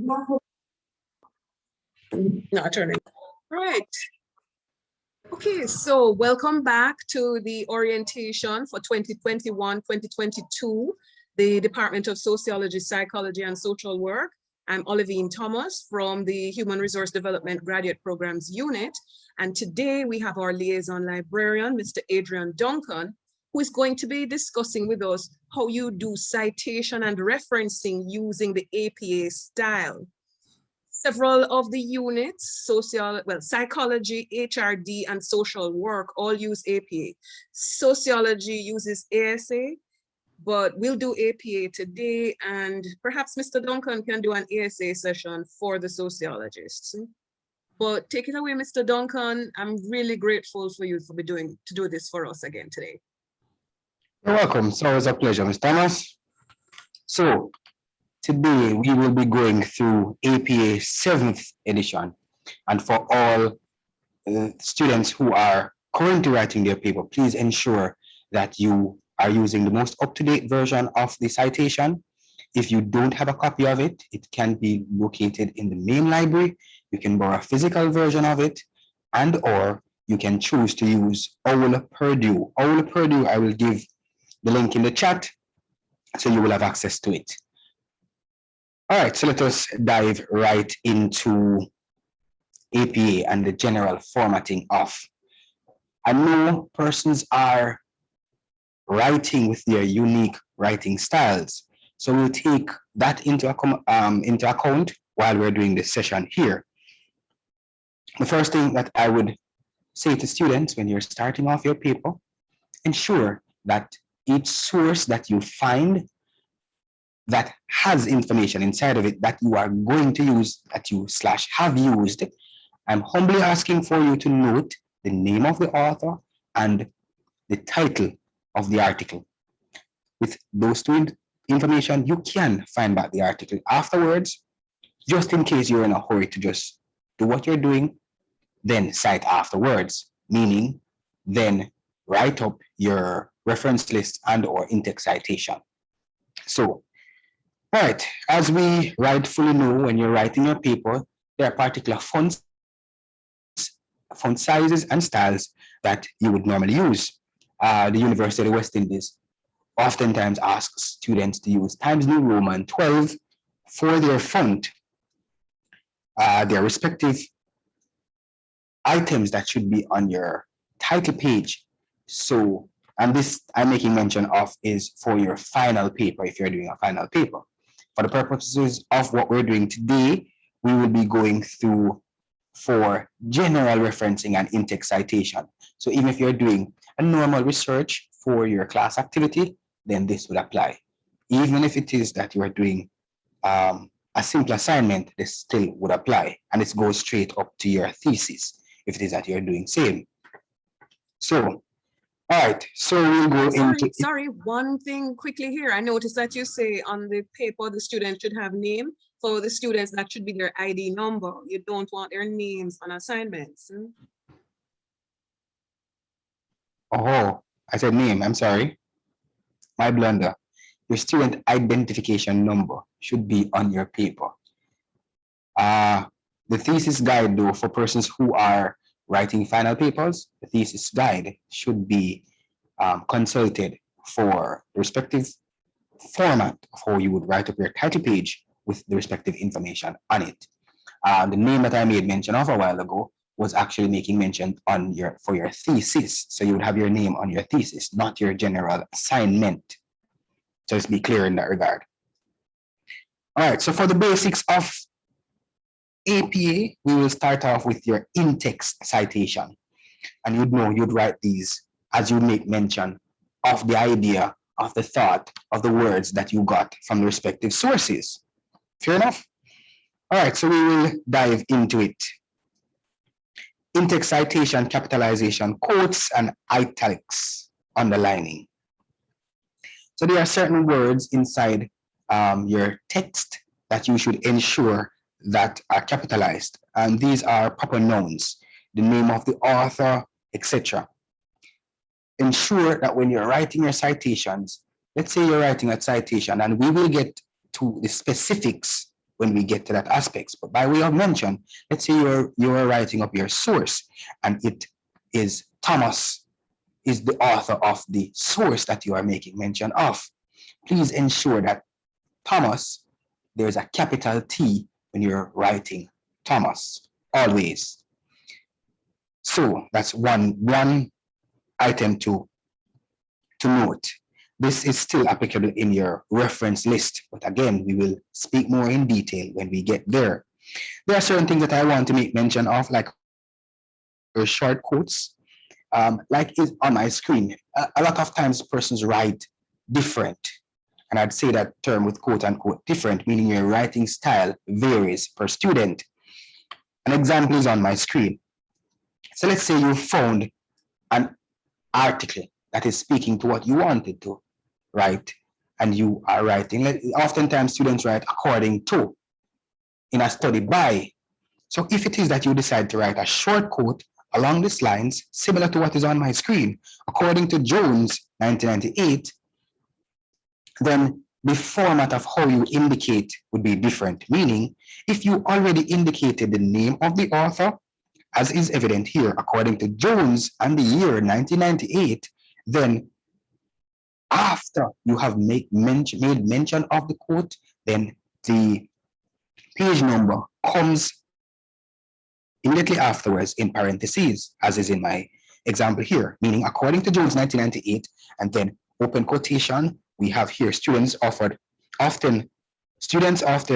Not turning. Right. Okay, so welcome back to the orientation for 2021-2022, the Department of Sociology, Psychology, and Social Work. I'm Olivine Thomas from the Human Resource Development Graduate Programs Unit. And today we have our liaison librarian, Mr. Adrian Duncan, who is going to be discussing with us how you do citation and referencing using the APA style. Several of the units, psychology, HRD, and social work all use APA. Sociology uses ASA, but we'll do APA today, and perhaps Mr. Duncan can do an ASA session for the sociologists. But take it away, Mr. Duncan. I'm really grateful for you for to do this for us again today. You're welcome. It's always a pleasure, Ms. Thomas. So today we will be going through APA 7th edition. And for all students who are currently writing their paper, please ensure that you are using the most up-to-date version of the citation. If you don't have a copy of it, it can be located in the main library. You can borrow a physical version of it, and or you can choose to use OWL Purdue. OWL Purdue, I will give the link in the chat, so you will have access to it. All right, so let us dive right into APA and the general formatting of. I know persons are writing with their unique writing styles, so we'll take that into account while we're doing this session here. The first thing that I would say to students when you're starting off your paper, ensure that each source that you find that has information inside of it that you are going to use, that you / have used, I'm humbly asking for you to note the name of the author and the title of the article. With those two information, you can find back the article afterwards, just in case you're in a hurry to just do what you're doing, then cite afterwards, meaning then write up your reference list and or in-text citation. So, all right, as we rightfully know, when you're writing your paper, there are particular font sizes and styles that you would normally use. The University of the West Indies oftentimes asks students to use Times New Roman 12 for their font, their respective items that should be on your title page. So, and this I'm making mention of is for your final paper, if you're doing a final paper. For the purposes of what we're doing today, we will be going through for general referencing and in-text citation. So even if you're doing a normal research for your class activity, then this will apply. Even if it is that you are doing a simple assignment, this still would apply, and it goes straight up to your thesis if it is that you're doing same. So, all right, so we'll go into... Sorry, one thing quickly here. I noticed that you say on the paper the student should have name. For the students, that should be their ID number. You don't want their names on assignments. Oh, I said name, I'm sorry. My blunder. Your student identification number should be on your paper. The thesis guide, though, for persons who are writing final papers, the thesis guide should be consulted for the respective format of how you would write up your title page with the respective information on it. The name that I made mention of a while ago was actually making mention on for your thesis. So you would have your name on your thesis, not your general assignment. So let's be clear in that regard. All right, so for the basics of APA, we will start off with your in-text citation. And you'd write these as you make mention of the idea, of the thought, of the words that you got from the respective sources. Fair enough? All right, so we will dive into it. In-text citation, capitalization, quotes, and italics, underlining. So there are certain words inside your text that you should ensure that are capitalized. And these are proper nouns, the name of the author, etc. Ensure that when you're writing your citations, let's say you're writing a citation, and we will get to the specifics when we get to that aspects. But by way of mention, let's say you're writing up your source, and it is Thomas is the author of the source that you are making mention of. Please ensure that Thomas, there's a capital T when you're writing Thomas, always. So that's one item to note. This is still applicable in your reference list, but again, we will speak more in detail when we get there. There are certain things that I want to make mention of, like short quotes, like is on my screen. A lot of times persons write different, and I'd say that term with quote unquote different, meaning your writing style varies per student. An example is on my screen. So let's say you found an article that is speaking to what you wanted to write, and you are writing. Oftentimes students write according to, in a study by. So if it is that you decide to write a short quote along these lines, similar to what is on my screen, according to Jones, 1998, then the format of how you indicate would be different. Meaning, if you already indicated the name of the author, as is evident here, according to Jones and the year 1998, then after you have made mention of the quote, then the page number comes immediately afterwards in parentheses, as is in my example here, meaning according to Jones 1998, and then open quotation, we have here students often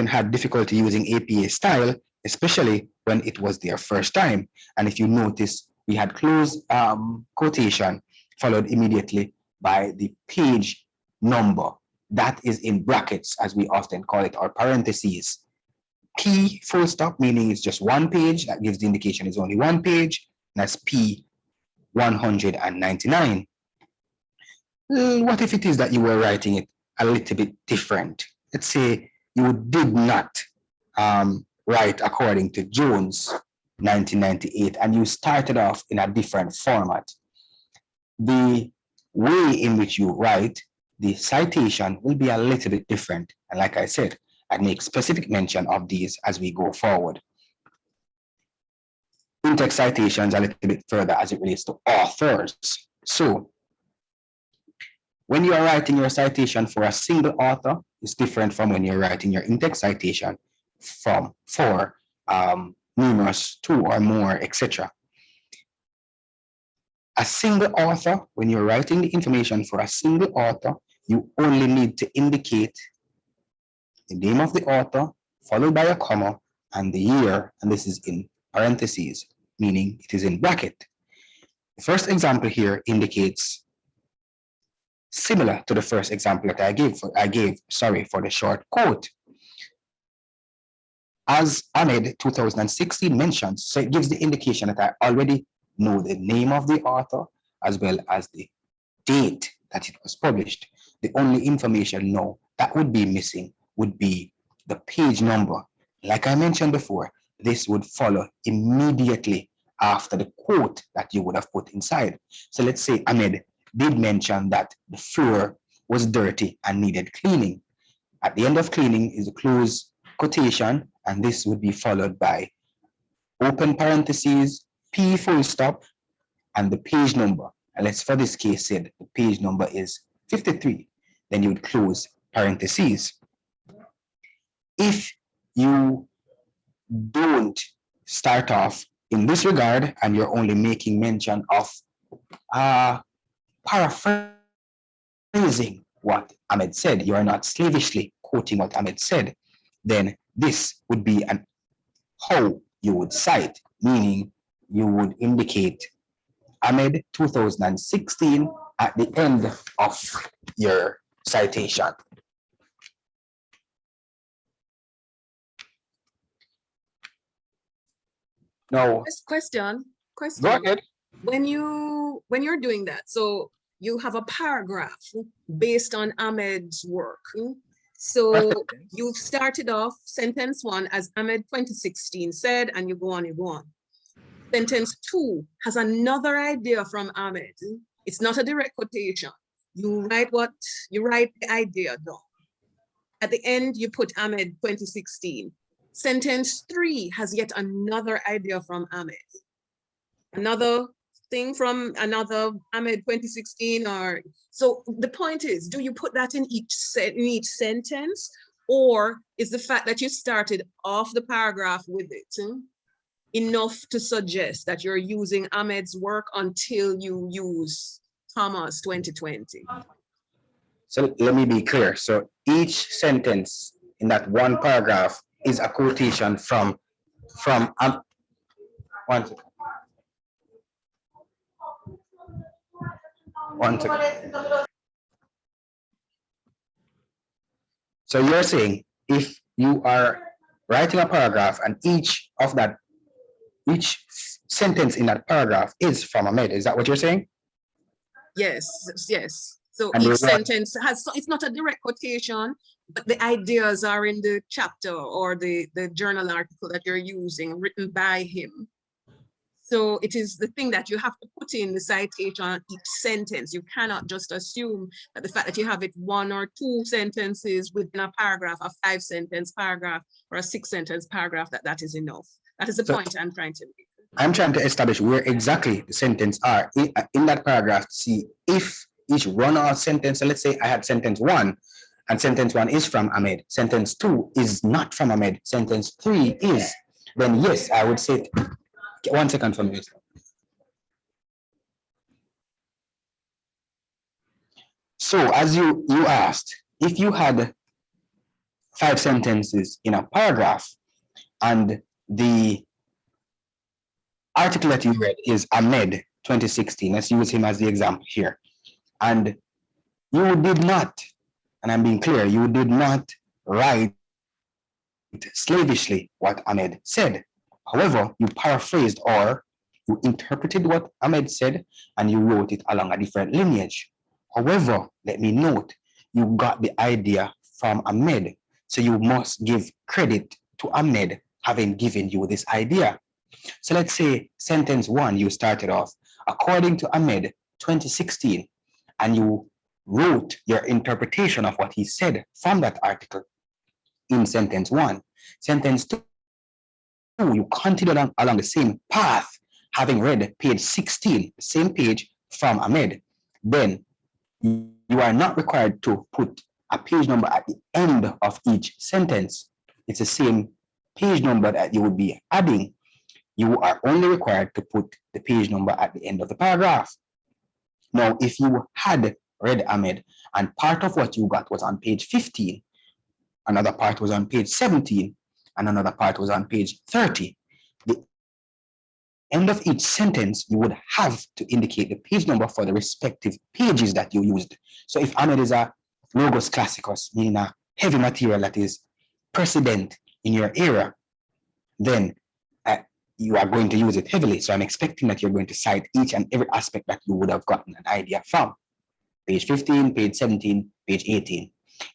had difficulty using APA style, especially when it was their first time. And if you notice, we had close quotation followed immediately by the page number. That is in brackets, as we often call it, or parentheses. P full stop, meaning it's just one page. That gives the indication it's only one page. That's P 199. What if it is that you were writing it a little bit different? Let's say you did not write according to Jones 1998, and you started off in a different format. The way in which you write, the citation will be a little bit different. And like I said, I'd make specific mention of these as we go forward. In-text citations a little bit further as it relates to authors. So when you are writing your citation for a single author, it's different from when you're writing your in-text citation for numerous, two or more, etc. A single author, when you're writing the information for a single author, you only need to indicate the name of the author, followed by a comma, and the year, and this is in parentheses, meaning it is in bracket. The first example here indicates similar to the first example that I gave for the short quote. As Ahmed 2016 mentions, so it gives the indication that I already know the name of the author as well as the date that it was published. The only information now that would be missing would be the page number. Like I mentioned before, this would follow immediately after the quote that you would have put inside. So let's say Ahmed did mention that the floor was dirty and needed cleaning. At the end of cleaning is a close quotation, and this would be followed by open parentheses, P full stop, and the page number. And let's, for this case, say the page number is 53. Then you would close parentheses. If you don't start off in this regard and you're only making mention of paraphrasing what Ahmed said, you are not slavishly quoting what Ahmed said, then this would be an how you would cite, meaning you would indicate Ahmed 2016 at the end of your citation. Now, Question. Go ahead. When you're doing that, so you have a paragraph based on Ahmed's work. So you started off sentence 1 as Ahmed 2016 said, and you go on, you go on. Sentence 2 has another idea from Ahmed. It's not a direct quotation. You write the idea down. At the end, you put Ahmed 2016. Sentence 3 has yet another idea from Ahmed. Another thing from another Ahmed 2016, or so the point is, do you put that in each sentence, or is the fact that you started off the paragraph with it enough to suggest that you're using Ahmed's work until you use Thomas 2020? So let me be clear. So each sentence in that one paragraph is a quotation from one second. One second. So you're saying if you are writing a paragraph and each sentence in that paragraph is from Ahmed, is that what you're saying? Yes, yes. So And each sentence has, it's not a direct quotation, but the ideas are in the chapter or the journal article that you're using, written by him. So it is the thing that you have to put in the citation on each sentence. You cannot just assume that the fact that you have it 1 or 2 sentences within a paragraph, a 5-sentence paragraph or a 6-sentence paragraph, that is enough. That is the point I'm trying to make. I'm trying to establish where exactly the sentence are in that paragraph to see if each one or sentence, so let's say I had sentence 1 and sentence 1 is from Ahmed, sentence 2 is not from Ahmed, sentence 3 is, then yes, I would say, 1 second for me. So as you asked, if you had 5 sentences in a paragraph and the article that you read is Ahmed 2016, let's use him as the example here, and you did not, and I'm being clear, you did not write slavishly what Ahmed said. However, you paraphrased or you interpreted what Ahmed said and you wrote it along a different lineage. However, let me note, you got the idea from Ahmed, so you must give credit to Ahmed having given you this idea. So let's say sentence 1, you started off, according to Ahmed 2016, and you wrote your interpretation of what he said from that article in sentence 1. Sentence 2, you continued along the same path, having read page 16, same page from Ahmed. Then you are not required to put a page number at the end of each sentence. It's the same page number that you would be adding. You are only required to put the page number at the end of the paragraph. Now, if you had read Ahmed and part of what you got was on page 15, another part was on page 17, and another part was on page 30, the end of each sentence, you would have to indicate the page number for the respective pages that you used. So if Ahmed is a logos classicus, meaning a heavy material that is precedent in your era, then you are going to use it heavily. So I'm expecting that you're going to cite each and every aspect that you would have gotten an idea from. Page 15, page 17, page 18.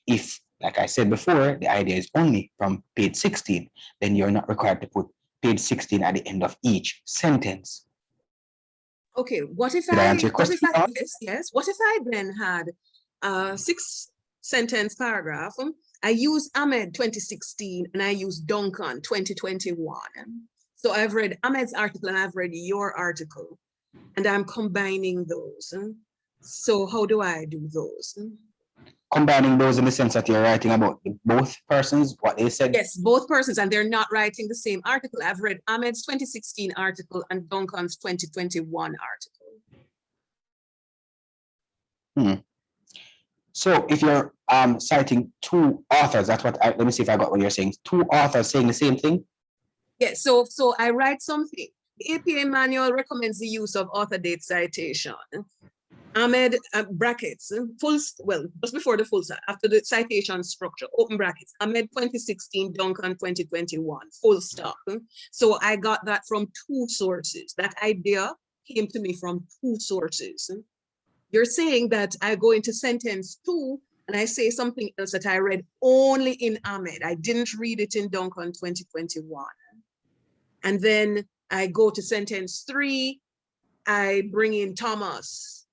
If, like I said before, the idea is only from page 16, then you're not required to put page 16 at the end of each sentence. Okay, what if Did I answer your question? Yes. What if I then had a 6-sentence paragraph? I use Ahmed 2016 and I use Duncan 2021. So I've read Ahmed's article and I've read your article, and I'm combining those. So how do I do those? Combining those in the sense that you're writing about both persons, what they said? Yes, both persons, and they're not writing the same article. I've read Ahmed's 2016 article and Duncan's 2021 article. So if you're citing 2 authors, that's what let me see if I got what you're saying. 2 authors saying the same thing? Yes, so I write something. The APA manual recommends the use of author date citation. Ahmed brackets, just before the full stop, after the citation structure, open brackets, Ahmed 2016, Duncan 2021, full stop. So I got that from 2 sources. That idea came to me from 2 sources. You're saying that I go into sentence 2 and I say something else that I read only in Ahmed. I didn't read it in Duncan 2021. And then I go to sentence 3, I bring in Thomas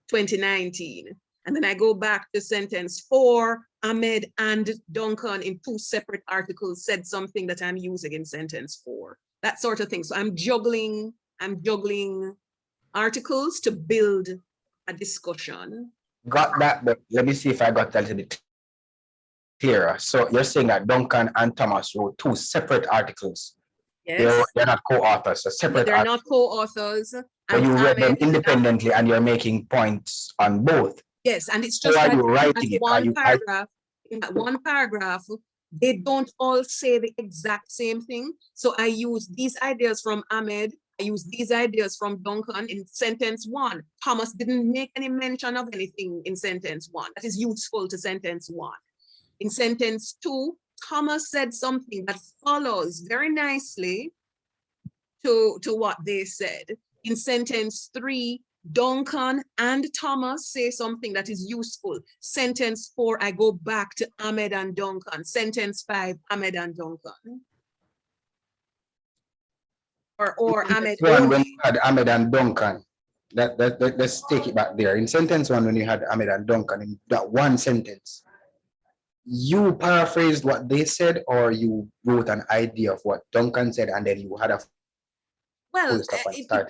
2019. And then I go back to sentence 4, Ahmed and Duncan in 2 separate articles said something that I'm using in sentence 4, that sort of thing. So I'm juggling articles to build a discussion. Got that, but let me see if I got that a little bit clearer. So you're saying that Duncan and Thomas wrote 2 separate articles. Yes. They're not co-authors, so separate. They're not co-authauthors. But you read them independently and you're making points on both. Yes, and it's just that you writing it? In that one paragraph, they don't all say the exact same thing. So I use these ideas from Ahmed, I use these ideas from Duncan in sentence 1. Thomas didn't make any mention of anything in sentence 1 that is useful to sentence 1. In sentence 2, Thomas said something that follows very nicely to what they said. In sentence 3, Duncan and Thomas say something that is useful. Sentence 4, I go back to Ahmed and Duncan. Sentence 5, Ahmed and Duncan. Or Ahmed only. When you had Ahmed and Duncan, let's take it back there. In sentence 1, when you had Ahmed and Duncan, in that one sentence, you paraphrased what they said, or you wrote an idea of what Duncan said, and then you had a well,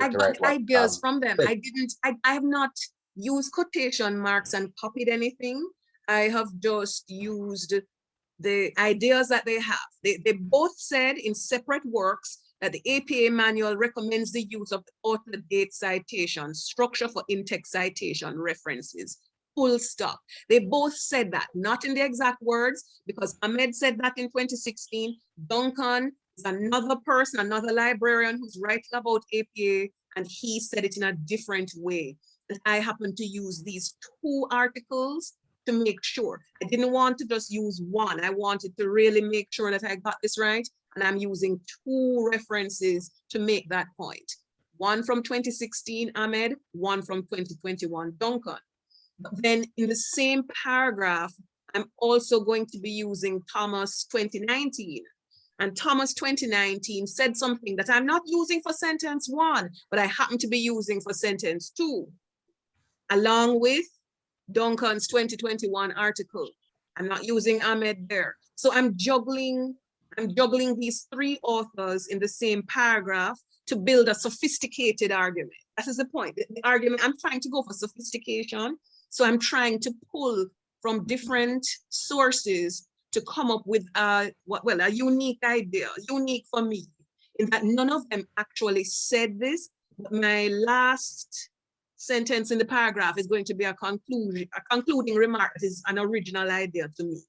I got ideas from them. I have not used quotation marks and copied anything. I have just used the ideas that they have. They both said in separate works that the APA manual recommends the use of the author date citation, structure for in-text citation references, full stop. They both said that, not in the exact words, because Ahmed said that in 2016. Duncan is another person, another librarian who's writing about APA, and he said it in a different way. And I happen to use these 2 articles to make sure. I didn't want to just use one. I wanted to really make sure that I got this right. And I'm using 2 references to make that point. One from 2016, Ahmed, one from 2021, Duncan. But then in the same paragraph, I'm also going to be using Thomas 2019. And Thomas 2019 said something that I'm not using for sentence 1, but I happen to be using for sentence 2, along with Duncan's 2021 article. I'm not using Ahmed there. So I'm juggling these 3 authors in the same paragraph to build a sophisticated argument. That is the point. The argument, I'm trying to go for sophistication. So I'm trying to pull from different sources to come up with a unique idea, unique for me, in that none of them actually said this. But my last sentence in the paragraph is going to be a concluding remark that is an original idea to me.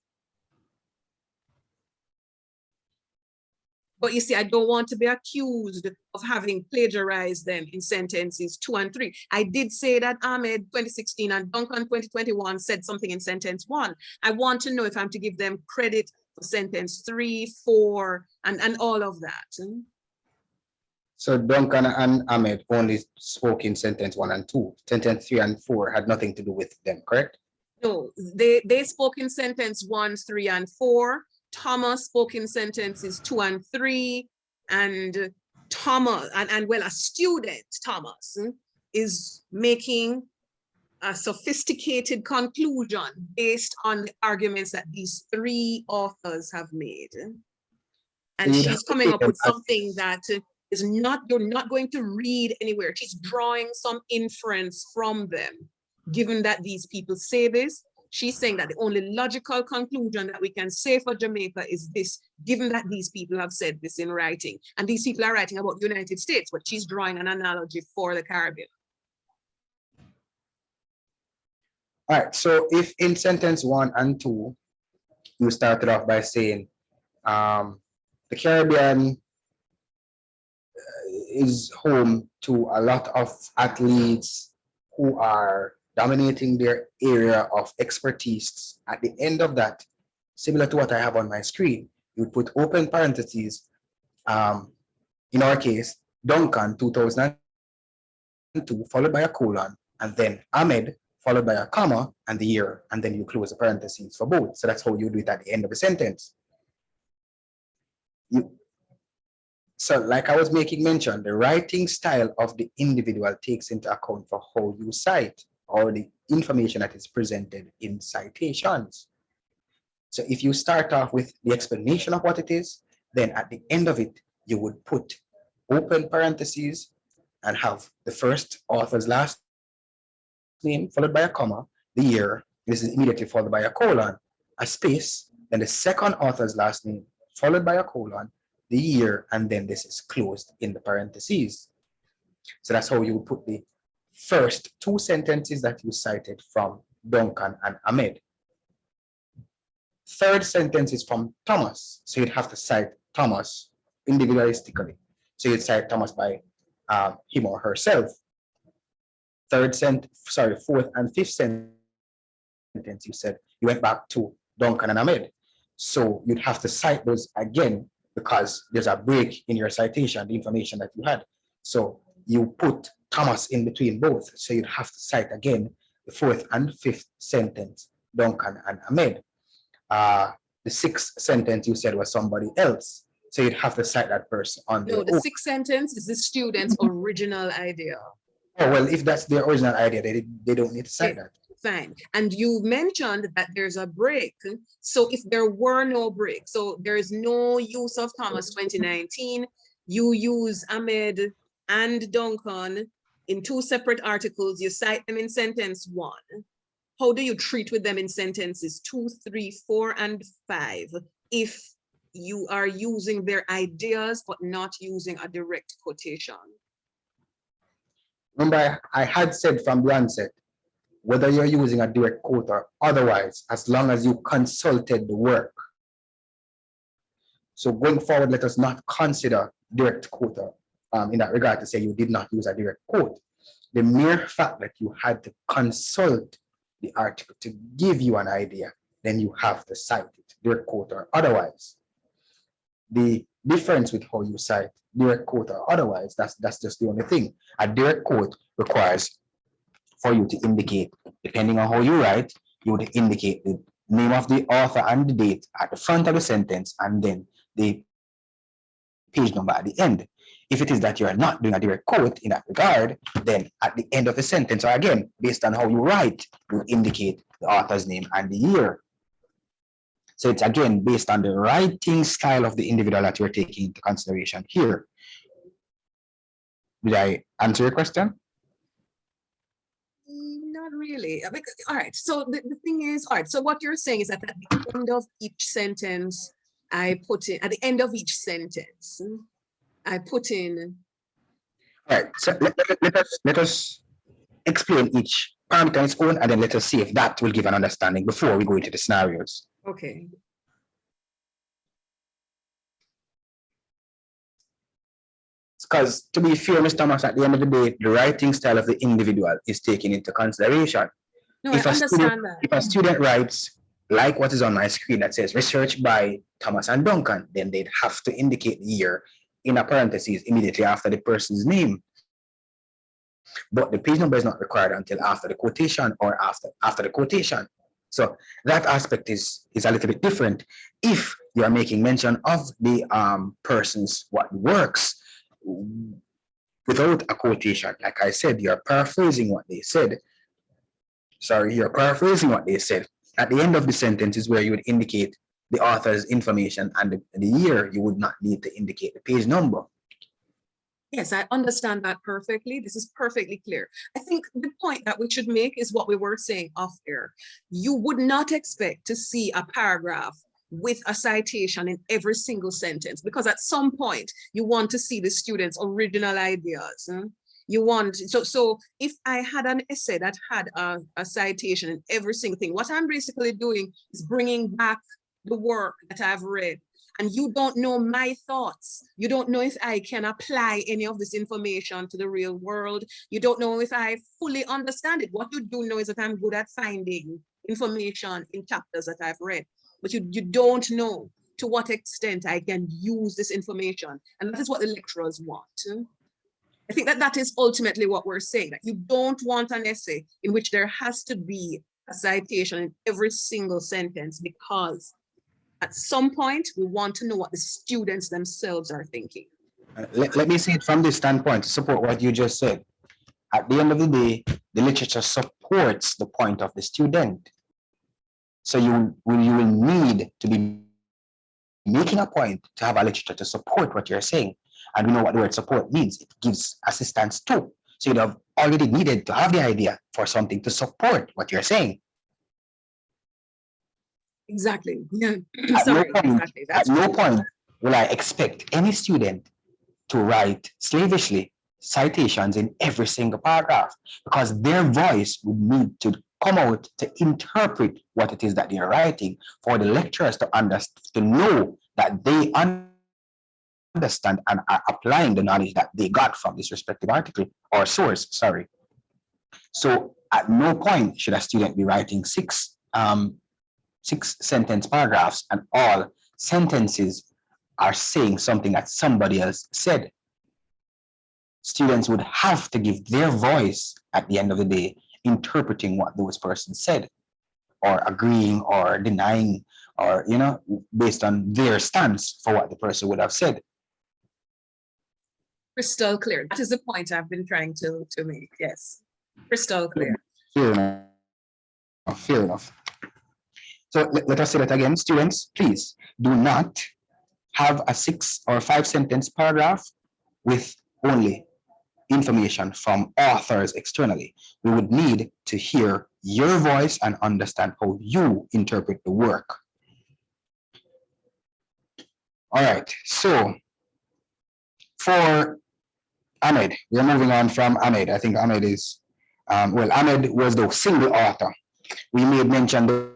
But you see, I don't want to be accused of having plagiarized them in sentences 2 and 3. I did say that Ahmed 2016 and Duncan 2021 said something in sentence 1. I want to know if I'm to give them credit for sentence 3, 4, and all of that. So Duncan and Ahmed only spoke in sentence 1 and 2. Sentence 3 and 4 had nothing to do with them, correct? No, they spoke in sentence 1, 3, and 4. Thomas spoke in sentences 2 and 3, and Thomas, a student, Thomas, is making a sophisticated conclusion based on the arguments that these 3 authors have made. And she's coming up with something that is not, you're not going to read anywhere. She's drawing some inference from them, given that these people say this. She's saying that the only logical conclusion that we can say for Jamaica is this, given that these people have said this in writing. And these people are writing about the United States, but she's drawing an analogy for the Caribbean. All right, so if in sentence 1 and 2, you started off by saying the Caribbean is home to a lot of athletes who are dominating their area of expertise. At the end of that, similar to what I have on my screen, you would put open parentheses. In our case, Duncan 2002, followed by a colon, and then Ahmed, followed by a comma and the year, and then you close the parentheses for both. So that's how you do it at the end of a sentence. So like I was making mention, the writing style of the individual takes into account for how you cite. or the information that is presented in citations. So if you start off with the explanation of what it is, then at the end of it, you would put open parentheses and have the first author's last name followed by a comma, the year, this is immediately followed by a colon, a space, then the second author's last name followed by a colon, the year, and then this is closed in the parentheses. So that's how you would put the first two sentences that you cited from Duncan and Ahmed. Third sentence is from Thomas, so you'd have to cite Thomas individualistically. So you'd cite Thomas by him or herself. Fourth and fifth sentence, you said you went back to Duncan and Ahmed. So you'd have to cite those again because there's a break in your citation, the information that you had. So you put Thomas in between both. So you'd have to cite again the fourth and fifth sentence, Duncan and Ahmed. The sixth sentence you said was somebody else. So you'd have to cite that person on No, the sixth sentence is the student's original idea. Oh, well, if that's their original idea, they don't need to cite that. Fine. And you mentioned that there's a break. So if there were no break, so there is no use of Thomas 2019, you use Ahmed and Duncan in two separate articles, you cite them in sentence 1. How do you treat with them in sentences 2, 3, 4, and 5 if you are using their ideas but not using a direct quotation? Remember, I had said from the onset, whether you're using a direct quote or otherwise, as long as you consulted the work. So going forward, let us not consider direct quote in that regard to say you did not use a direct quote. The mere fact that you had to consult the article to give you an idea, then you have to cite it, direct quote or otherwise. The difference with how you cite direct quote or otherwise, that's just the only thing. A direct quote requires for you to indicate, depending on how you write, you would indicate the name of the author and the date at the front of the sentence and then the page number at the end. If it is that you are not doing a direct quote in that regard, then at the end of the sentence, or again, based on how you write, you indicate the author's name and the year. So it's again based on the writing style of the individual that you're taking into consideration here. Did I answer your question? Not really. All right. So the thing is, all right. So what you're saying is that at the end of each sentence, I put in, at the end of each sentence, I put in. All right. So let us explain each parameter on its own, and then let us see if that will give an understanding before we go into the scenarios. Okay. Because to be fair, Mr. Thomas, at the end of the day, the writing style of the individual is taken into consideration. No, I understand that. If a student writes, like what is on my screen that says research by Thomas and Duncan, then they'd have to indicate the year in a parentheses immediately after the person's name. But the page number is not required until after the quotation or after the quotation. So that aspect is a little bit different. If you are making mention of the person's what works without a quotation, like I said, you're paraphrasing what they said. Sorry, you're paraphrasing what they said. At the end of the sentence is where you would indicate the author's information and the year. You would not need to indicate the page number. Yes, I understand that perfectly. This is perfectly clear. I think the point that we should make is what we were saying off air. You would not expect to see a paragraph with a citation in every single sentence, because at some point you want to see the students' original ideas. You want, so if I had an essay that had a citation in every single thing, what I'm basically doing is bringing back the work that I've read. And you don't know my thoughts. You don't know if I can apply any of this information to the real world. You don't know if I fully understand it. What you do know is that I'm good at finding information in chapters that I've read, but you don't know to what extent I can use this information. And that is what the lecturers want. I think that is ultimately what we're saying, that you don't want an essay in which there has to be a citation in every single sentence, because at some point, we want to know what the students themselves are thinking. Let me see it from this standpoint to support what you just said. At the end of the day, the literature supports the point of the student. So you will need to be making a point to have a literature to support what you're saying. And we know what the word support means. It gives assistance too. So you'd have already needed to have the idea for something to support what you're saying. Exactly. Yeah. At no Sorry. point, Exactly. at no point will I expect any student to write slavishly citations in every single paragraph, because their voice would need to come out to interpret what it is that they're writing for the lecturers to understand, to know that they understand and are applying the knowledge that they got from this respective article or source. Sorry. So at no point should a student be writing six sentence paragraphs and all sentences are saying something that somebody else said. Students would have to give their voice at the end of the day, interpreting what those persons said, or agreeing or denying, or, you know, based on their stance for what the person would have said. Crystal clear. That is the point I've been trying to make. Yes. Crystal clear. Fair enough. Fair enough. So let us say that again. Students, please do not have a 6 or 5 sentence paragraph with only information from authors externally. We would need to hear your voice and understand how you interpret the work. All right, so for Ahmed, we're moving on from Ahmed. I think Ahmed is, well, Ahmed was the single author. We made mention, though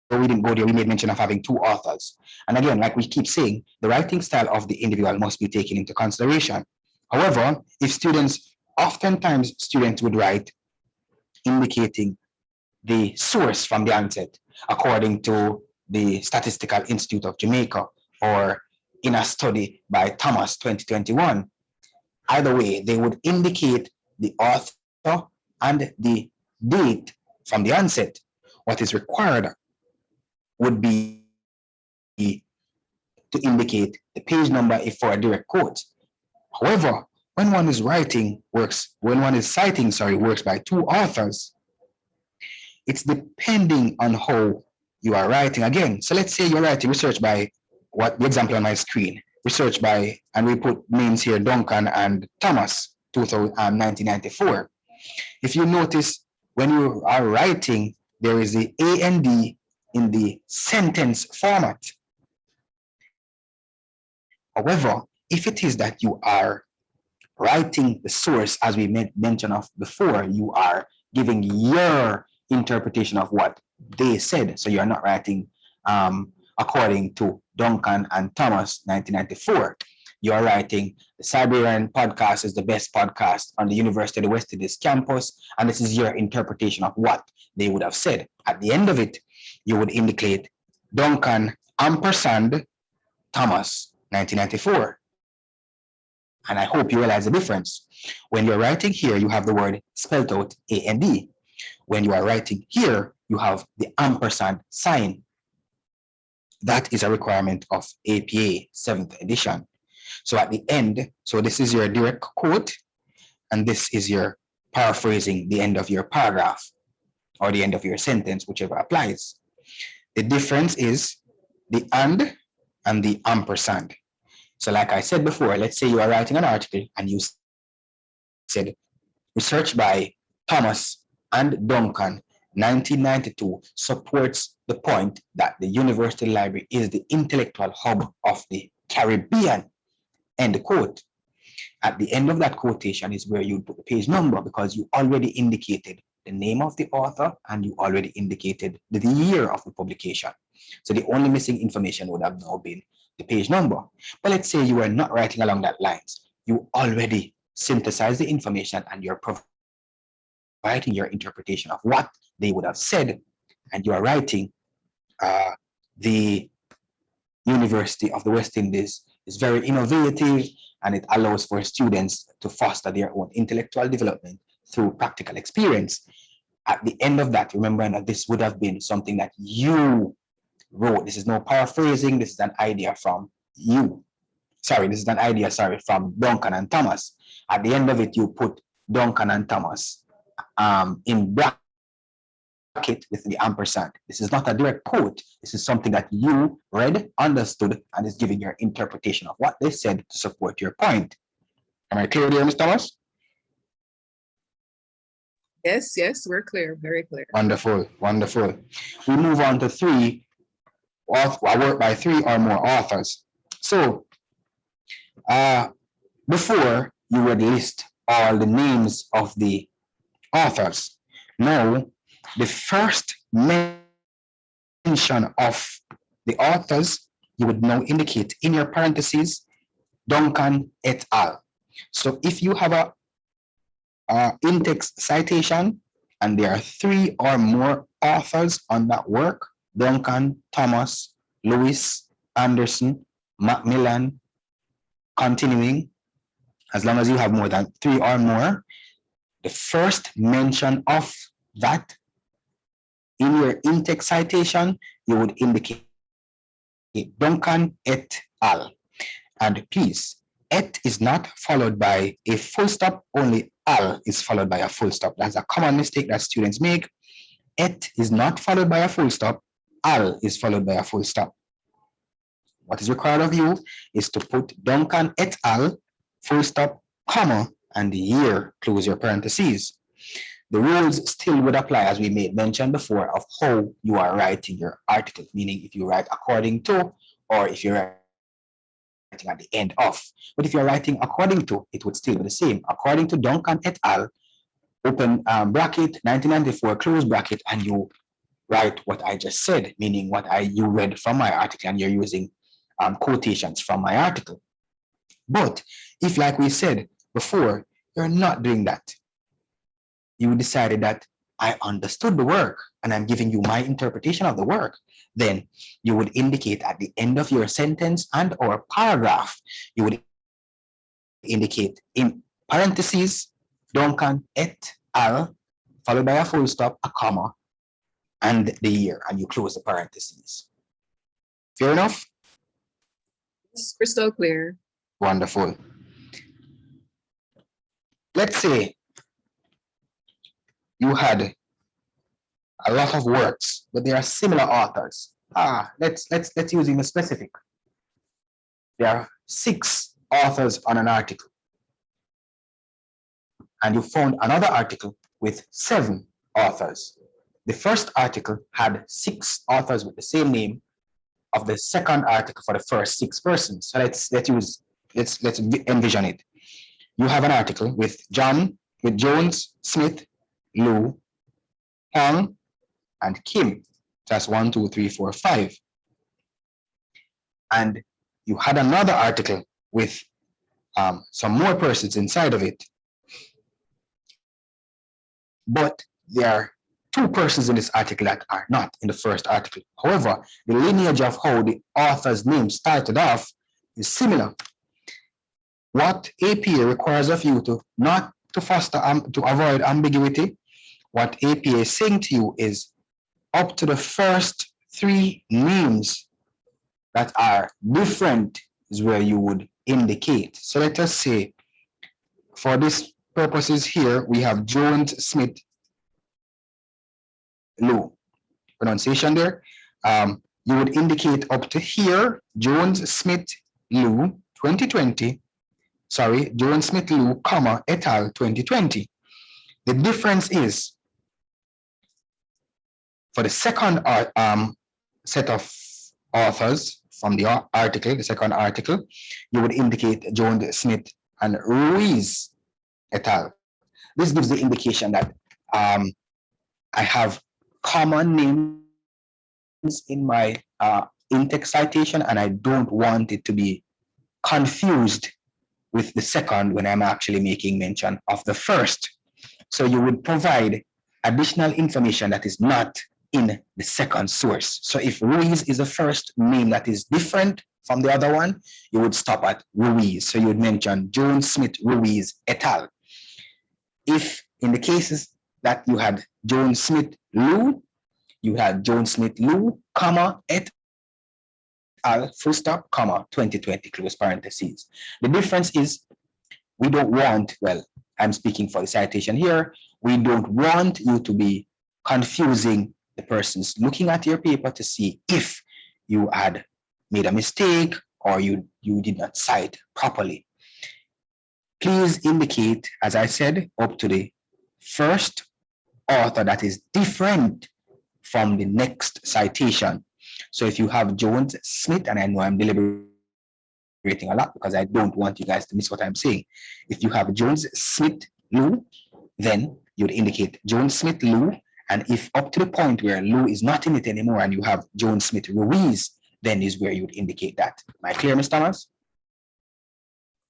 we didn't go there, we made mention of having 2 authors. And again, like we keep saying, the writing style of the individual must be taken into consideration. However, if students, oftentimes students would write indicating the source from the onset, according to the Statistical Institute of Jamaica, or in a study by Thomas 2021. Either way, they would indicate the author and the date from the onset. What is required would be to indicate the page number if for a direct quote. However, when one is citing, works by 2 authors, it's depending on how you are writing. Again, so let's say you're writing research by, what the example on my screen, research by, and we put names here, Duncan and Thomas, 1994. If you notice, when you are writing, there is the A and D in the sentence format. However, if it is that you are writing the source, as we mentioned of before, you are giving your interpretation of what they said. So you're not writing according to Duncan and Thomas 1994. You're writing, the Siberian podcast is the best podcast on the University of the West Indies campus, and this is your interpretation of what they would have said. At the end of it, you would indicate Duncan ampersand Thomas 1994. And I hope you realize the difference. When you're writing here, you have the word spelled out A and D. When you are writing here, you have the ampersand sign. That is a requirement of APA 7th edition. So at the end, so this is your direct quote, and this is your paraphrasing the end of your paragraph or the end of your sentence, whichever applies. The difference is the and the ampersand. So like I said before, let's say you are writing an article and you said, research by Thomas and Duncan, 1992, supports the point that the University Library is the intellectual hub of the Caribbean, end quote. At the end of that quotation is where you put the page number, because you already indicated the name of the author and you already indicated the year of the publication. So the only missing information would have now been the page number. But let's say you are not writing along that lines. You already synthesized the information and you're providing your interpretation of what they would have said, and you are writing the University of the West Indies is very innovative, and it allows for students to foster their own intellectual development through practical experience. At the end of that, remember that this would have been something that you wrote. This is no paraphrasing. This is an idea from you. This is an idea, from Duncan and Thomas. At the end of it, you put Duncan and Thomas in bracket with the ampersand. This is not a direct quote. This is something that you read, understood, and is giving your interpretation of what they said to support your point. Am I clear there, Ms. Thomas? Yes, yes, we're clear, very clear. Wonderful, wonderful. We move on to three. I work by three or more authors. So before you would list all the names of the authors. Now, the first mention of the authors, you would now indicate in your parentheses, Duncan et al. So if you have a in-text citation and there are three or more authors on that work, Duncan, Thomas, Lewis, Anderson, Macmillan, continuing, as long as you have more than three or more, the first mention of that in your in-text citation, you would indicate Duncan et al. And please, et is not followed by a full stop, only al is followed by a full stop. That's a common mistake that students make. Et is not followed by a full stop, al is followed by a full stop. What is required of you is to put Duncan et al, full stop, comma, and the year, close your parentheses. The rules still would apply, as we made mention before, of how you are writing your article, meaning if you write according to, or if you're writing at the end of. But if you're writing according to, it would still be the same. According to Duncan et al, open bracket, 1994, close bracket, and you write what I just said, meaning what you read from my article, and you're using quotations from my article. But if, like we said before, you're not doing that, you decided that I understood the work and I'm giving you my interpretation of the work, then you would indicate at the end of your sentence and or paragraph, you would indicate in parentheses, Duncan et al, followed by a full stop, a comma, and the year, and you close the parentheses. Fair enough? It's crystal clear. Wonderful. Let's say you had a lot of works, but they are similar authors. Let's use in a specific. There are 6 authors on an article, and you found another article with 7 authors. The first article had 6 authors with the same name of the second article for the first 6 persons. So let's envision it. You have an article with Jones, Smith, Liu, Hong, and Kim. That's 1, 2, 3, 4, 5. And you had another article with some more persons inside of it. But there are 2 persons in this article that are not in the first article. However, the lineage of how the author's name started off is similar. What APA requires of you to not to foster, to avoid ambiguity, what APA is saying to you is up to the first 3 names that are different is where you would indicate. So let us say, for this purposes here, we have Jones, Smith, Liu. Pronunciation there. You would indicate up to here, Jones, Smith, Liu, 2020. Sorry, Jones, Smith, Liu, comma, et al, 2020. The difference is, for the second set of authors from the article, the second article, you would indicate Jones, Smith, and Ruiz et al. This gives the indication that I have common names in my in-text citation, and I don't want it to be confused with the second when I'm actually making mention of the first. So you would provide additional information that is not in the second source. So if Ruiz is the first name that is different from the other one, you would stop at Ruiz. So you would mention Jones, Smith, Ruiz, et al. If in the cases that you had Jones, Smith, Liu, you had Jones, Smith, Liu, comma, et al, full stop, comma, 2020, close parentheses. The difference is we don't want, well, I'm speaking for the citation here, we don't want you to be confusing the persons looking at your paper to see if you had made a mistake or you did not cite properly. Please indicate, as I said, up to the first author that is different from the next citation. So if you have Jones Smith, and I know I'm deliberating a lot because I don't want you guys to miss what I'm saying. If you have Jones Smith Lou, then you'd indicate Jones Smith Lou. And if up to the point where Lou is not in it anymore and you have Jones Smith Ruiz, then is where you'd indicate that. Am I clear, Ms. Thomas?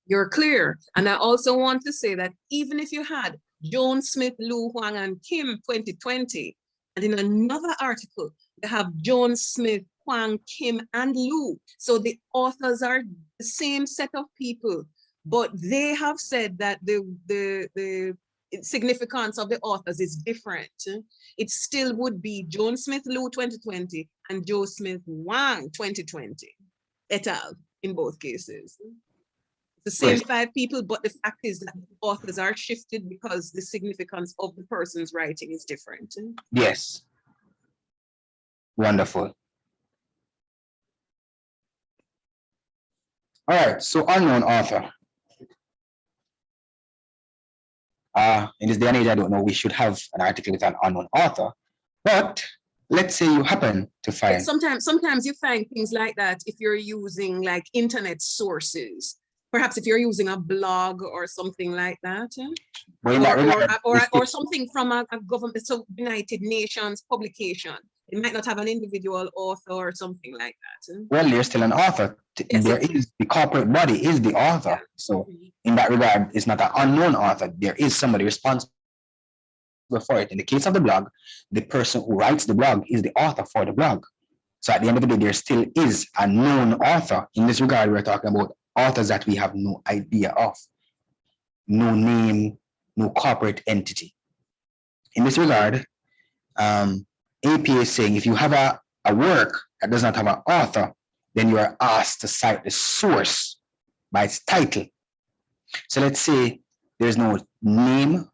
You're clear. And I also want to say that even if you had Jones Smith, Lou, Huang, and Kim 2020, and in another article, you have Jones Smith, Huang, Kim, and Lou. So the authors are the same set of people, but they have said that the significance of the authors is different. It still would be Jones Smith, Lou 2020, and Joe Smith, Huang 2020, et al. In both cases. The same Yes. 5 people, but the fact is that the authors are shifted because the significance of the person's writing is different. Yes. Wonderful. All right, so unknown author. In this day and age, I don't know, we should have an article with an unknown author, but let's say you happen to find. Sometimes you find things like that if you're using like internet sources. Perhaps if you're using a blog or something like that. Or something from a government, so United Nations publication. It might not have an individual author or something like that. Well, you're still an author. Yes, the corporate body is the author. Yeah. So in that regard, it's not an unknown author. There is somebody responsible for it. In the case of the blog, the person who writes the blog is the author for the blog. So at the end of the day, there still is a known author. In this regard, we're talking about authors that we have no idea of. No name, no corporate entity. In this regard, APA is saying if you have a work that does not have an author, then you are asked to cite the source by its title. So let's say there's no name.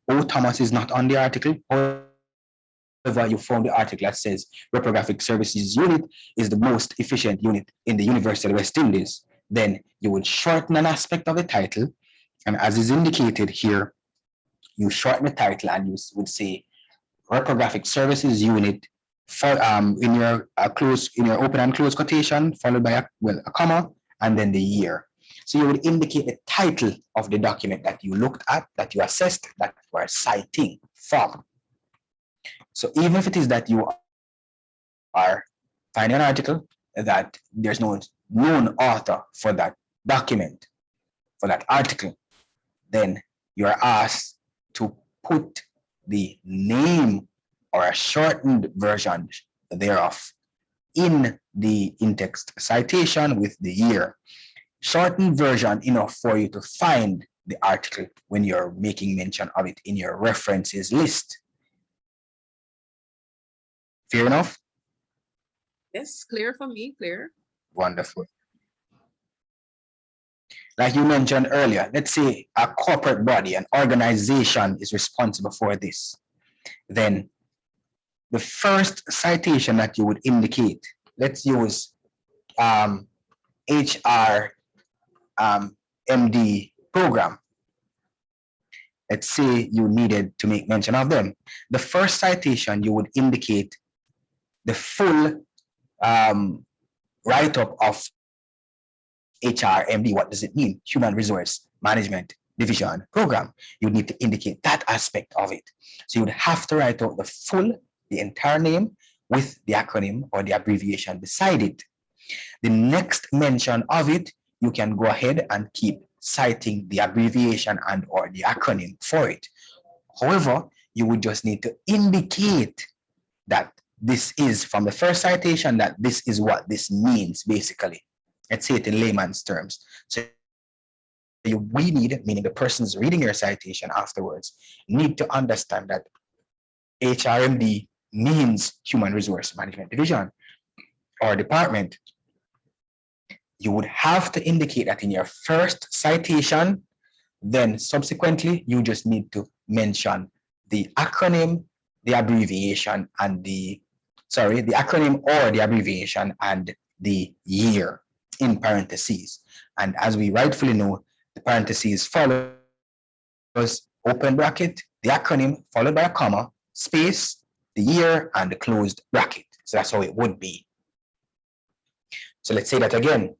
O. Thomas is not on the article. However, you found the article that says Reprographic Services Unit is the most efficient unit in the University of the West Indies. Then you would shorten an aspect of the title. And as is indicated here, you shorten the title and you would say Reprographic Services Unit for in your open and close quotation, followed by a comma, and then the year. So you would indicate the title of the document that you looked at, that you assessed, that you are citing from. So even if it is that you are finding an article that there's no known author for that document, for that article, then you are asked to put the name or a shortened version thereof in the in-text citation with the year. Shortened version enough for you to find the article when you're making mention of it in your references list. Fair enough? Yes, clear for me, clear. Wonderful. Like you mentioned earlier, let's say a corporate body, an organization is responsible for this. Then the first citation that you would indicate, let's use HR MD program. Let's say you needed to make mention of them. The first citation, you would indicate the full write-up of HRMD. What does it mean? Human Resource Management Division Program. You need to indicate that aspect of it. So you would have to write out the entire name with the acronym or the abbreviation beside it. The next mention of it, you can go ahead and keep citing the abbreviation and or the acronym for it. However, you would just need to indicate that this is from the first citation, that this is what this means, basically. Let's say it in layman's terms. So we need, meaning the person's reading your citation afterwards, need to understand that HRMD means Human Resource Management Division or department. You would have to indicate that in your first citation Then subsequently, you just need to mention the acronym, the abbreviation, and the acronym or the abbreviation and the year in parentheses. And as we rightfully know, the parentheses follows open bracket, the acronym followed by a comma, space, the year, and the closed bracket. So that's how it would be. So let's say that again.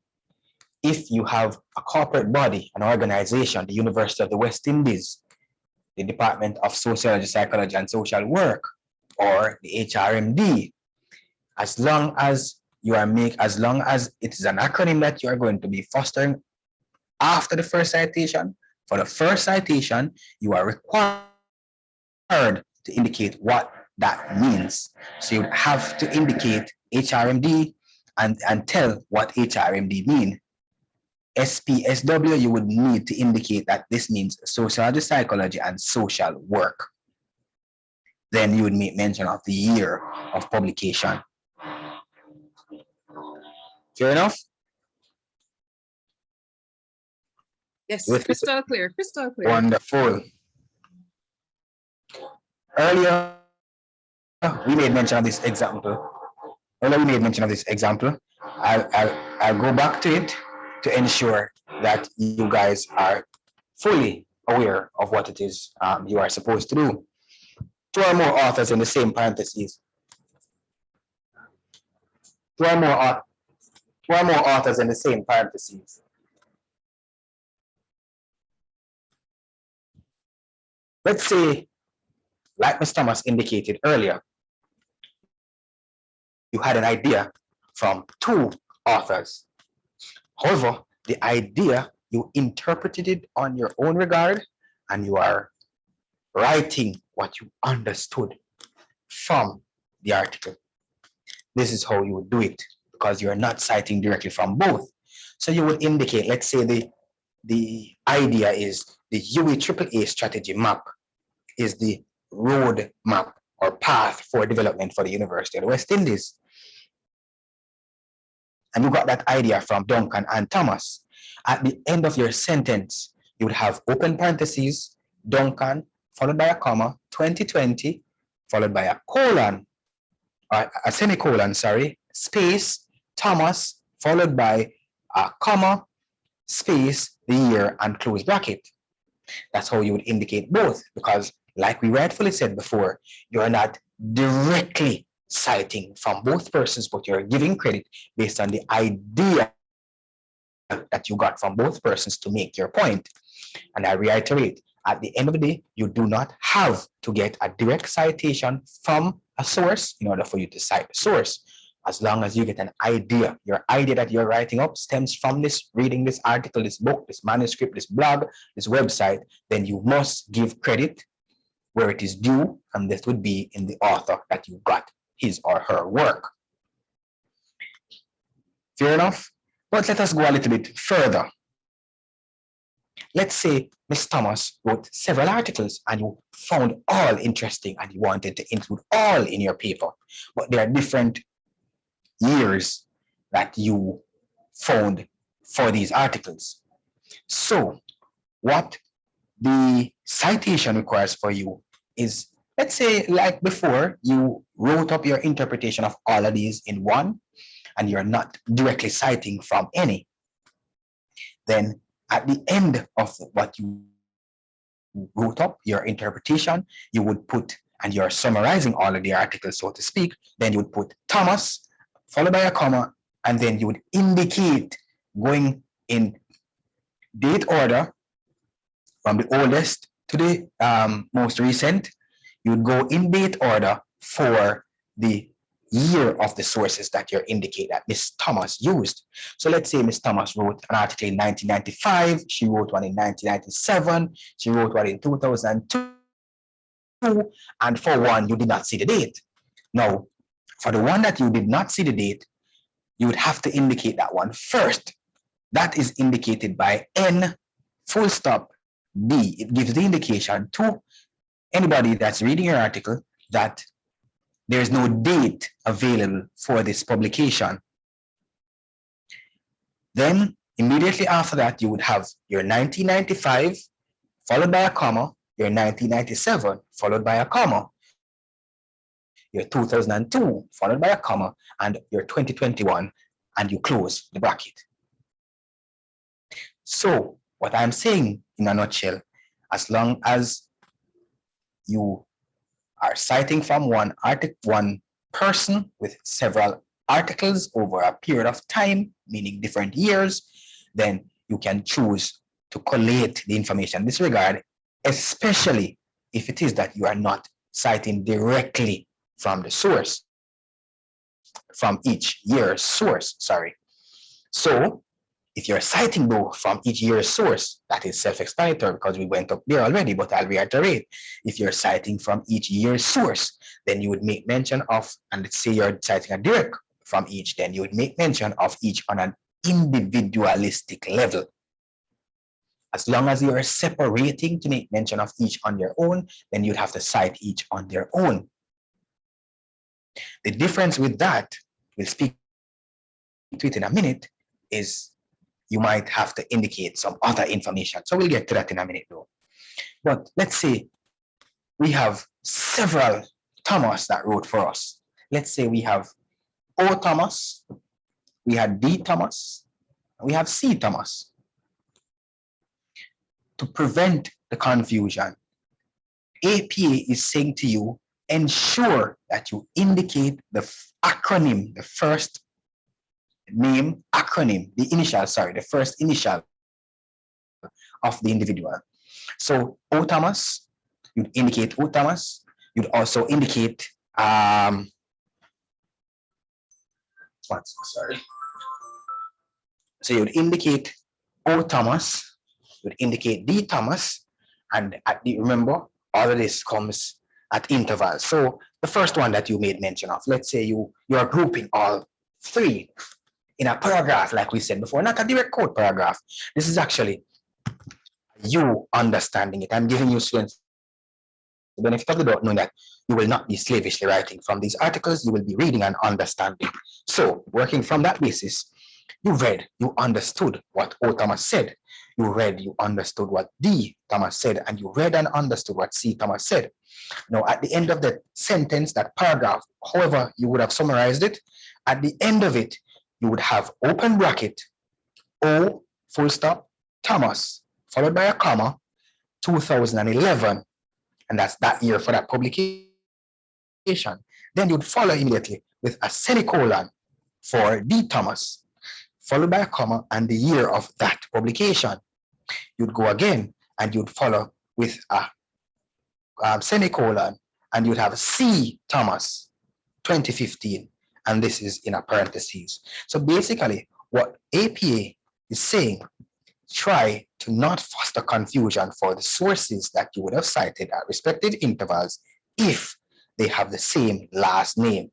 If you have a corporate body, an organization, the University of the West Indies, the Department of Sociology, Psychology, and Social Work, or the HRMD, as long as it is an acronym that you are going to be fostering after the first citation, for the first citation, you are required to indicate what that means. So you have to indicate HRMD and tell what HRMD means. SPSW, you would need to indicate that this means sociology, psychology, and social work. Then you would make mention of the year of publication. Fair enough? Yes, crystal clear, crystal clear. Wonderful. Earlier, we made mention of this example. I'll go back to it to ensure that you guys are fully aware of what it is you are supposed to do. Two or more authors in the same parentheses. Two or more authors in the same parentheses. Let's say, like Ms. Thomas indicated earlier, you had an idea from two authors. However, the idea, you interpreted it on your own regard, and you are writing what you understood from the article. This is how you would do it, because you're not citing directly from both. So you would indicate, let's say the idea is the UAAA strategy map is the road map or path for development for the University of the West Indies. And you got that idea from Duncan and Thomas. At the end of your sentence, you would have open parentheses, Duncan, followed by a comma, 2020, followed by a colon, or a semicolon, space, Thomas, followed by a comma, space, the year, and close bracket. That's how you would indicate both, because like we rightfully said before, you're not directly citing from both persons, but you're giving credit based on the idea that you got from both persons to make your point. And I reiterate, at the end of the day, you do not have to get a direct citation from a source in order for you to cite the source. As long as you get an idea, your idea that you're writing up stems from this, reading this article, this book, this manuscript, this blog, this website, then you must give credit where it is due, and this would be in the author that you got his or her work. Fair enough? But let us go a little bit further. Let's say Ms. Thomas wrote several articles and you found all interesting and you wanted to include all in your paper, but there are different years that you found for these articles. So what the citation requires for you is, let's say like before, you wrote up your interpretation of all of these in one and you're not directly citing from any. Then at the end of what you wrote up, your interpretation, you would put, and you're summarizing all of the articles, so to speak, then you would put Thomas, followed by a comma, and then you would indicate going in date order from the oldest to the most recent. You would go in date order for the year of the sources that you're indicating that Ms. Thomas used. So let's say Ms. Thomas wrote an article in 1995, she wrote one in 1997, she wrote one in 2002, and for one, you did not see the date. Now, for the one that you did not see the date, you would have to indicate that one first. That is indicated by N full stop D. It gives the indication to anybody that's reading your article that there is no date available for this publication. Then immediately after that, you would have your 1995 followed by a comma, your 1997, followed by a comma, your 2002, followed by a comma, and your 2021, and you close the bracket. So what I'm saying in a nutshell, as long as you are citing from one person with several articles over a period of time, meaning different years, then you can choose to collate the information in this regard, especially if it is that you are not citing directly from the source, from each year's source, sorry. So if you're citing though from each year's source, that is self-explanatory because we went up there already, but I'll reiterate. If you're citing from each year's source, then you would make mention of, and let's say you're citing a direct from each, then you would make mention of each on an individualistic level. As long as you are separating to make mention of each on their own, then you'd have to cite each on their own. The difference with that, we'll speak to it in a minute, is you might have to indicate some other information. So we'll get to that in a minute though. But let's say we have several Thomas that wrote for us. Let's say we have O Thomas, we have D Thomas, we have C Thomas. To prevent the confusion, APA is saying to you, ensure that you indicate the acronym, the first name, acronym, the initial, sorry, the first initial of the individual. So O Thomas, you'd indicate O Thomas. You'd also indicate sorry. So you'd indicate O Thomas, you'd indicate D Thomas, and at the, remember, all of this comes at intervals. So the first one that you made mention of, let's say you're grouping all three in a paragraph, like we said before, not a direct quote paragraph. This is actually you understanding it. I'm giving you students the benefit of the doubt, knowing that you will not be slavishly writing from these articles, you will be reading and understanding. So working from that basis, you read, you understood what O Thomas said, you read, you understood what D Thomas said, and you read and understood what C Thomas said. Now at the end of the sentence, that paragraph, however you would have summarized it, at the end of it, you would have open bracket, O, full stop, Thomas, followed by a comma, 2011, and that's that year for that publication. Then you'd follow immediately with a semicolon for D Thomas, followed by a comma and the year of that publication. You'd go again and you'd follow with a semicolon, and you'd have C Thomas, 2015. And this is in a parentheses. So basically what APA is saying, try to not foster confusion for the sources that you would have cited at respective intervals if they have the same last name.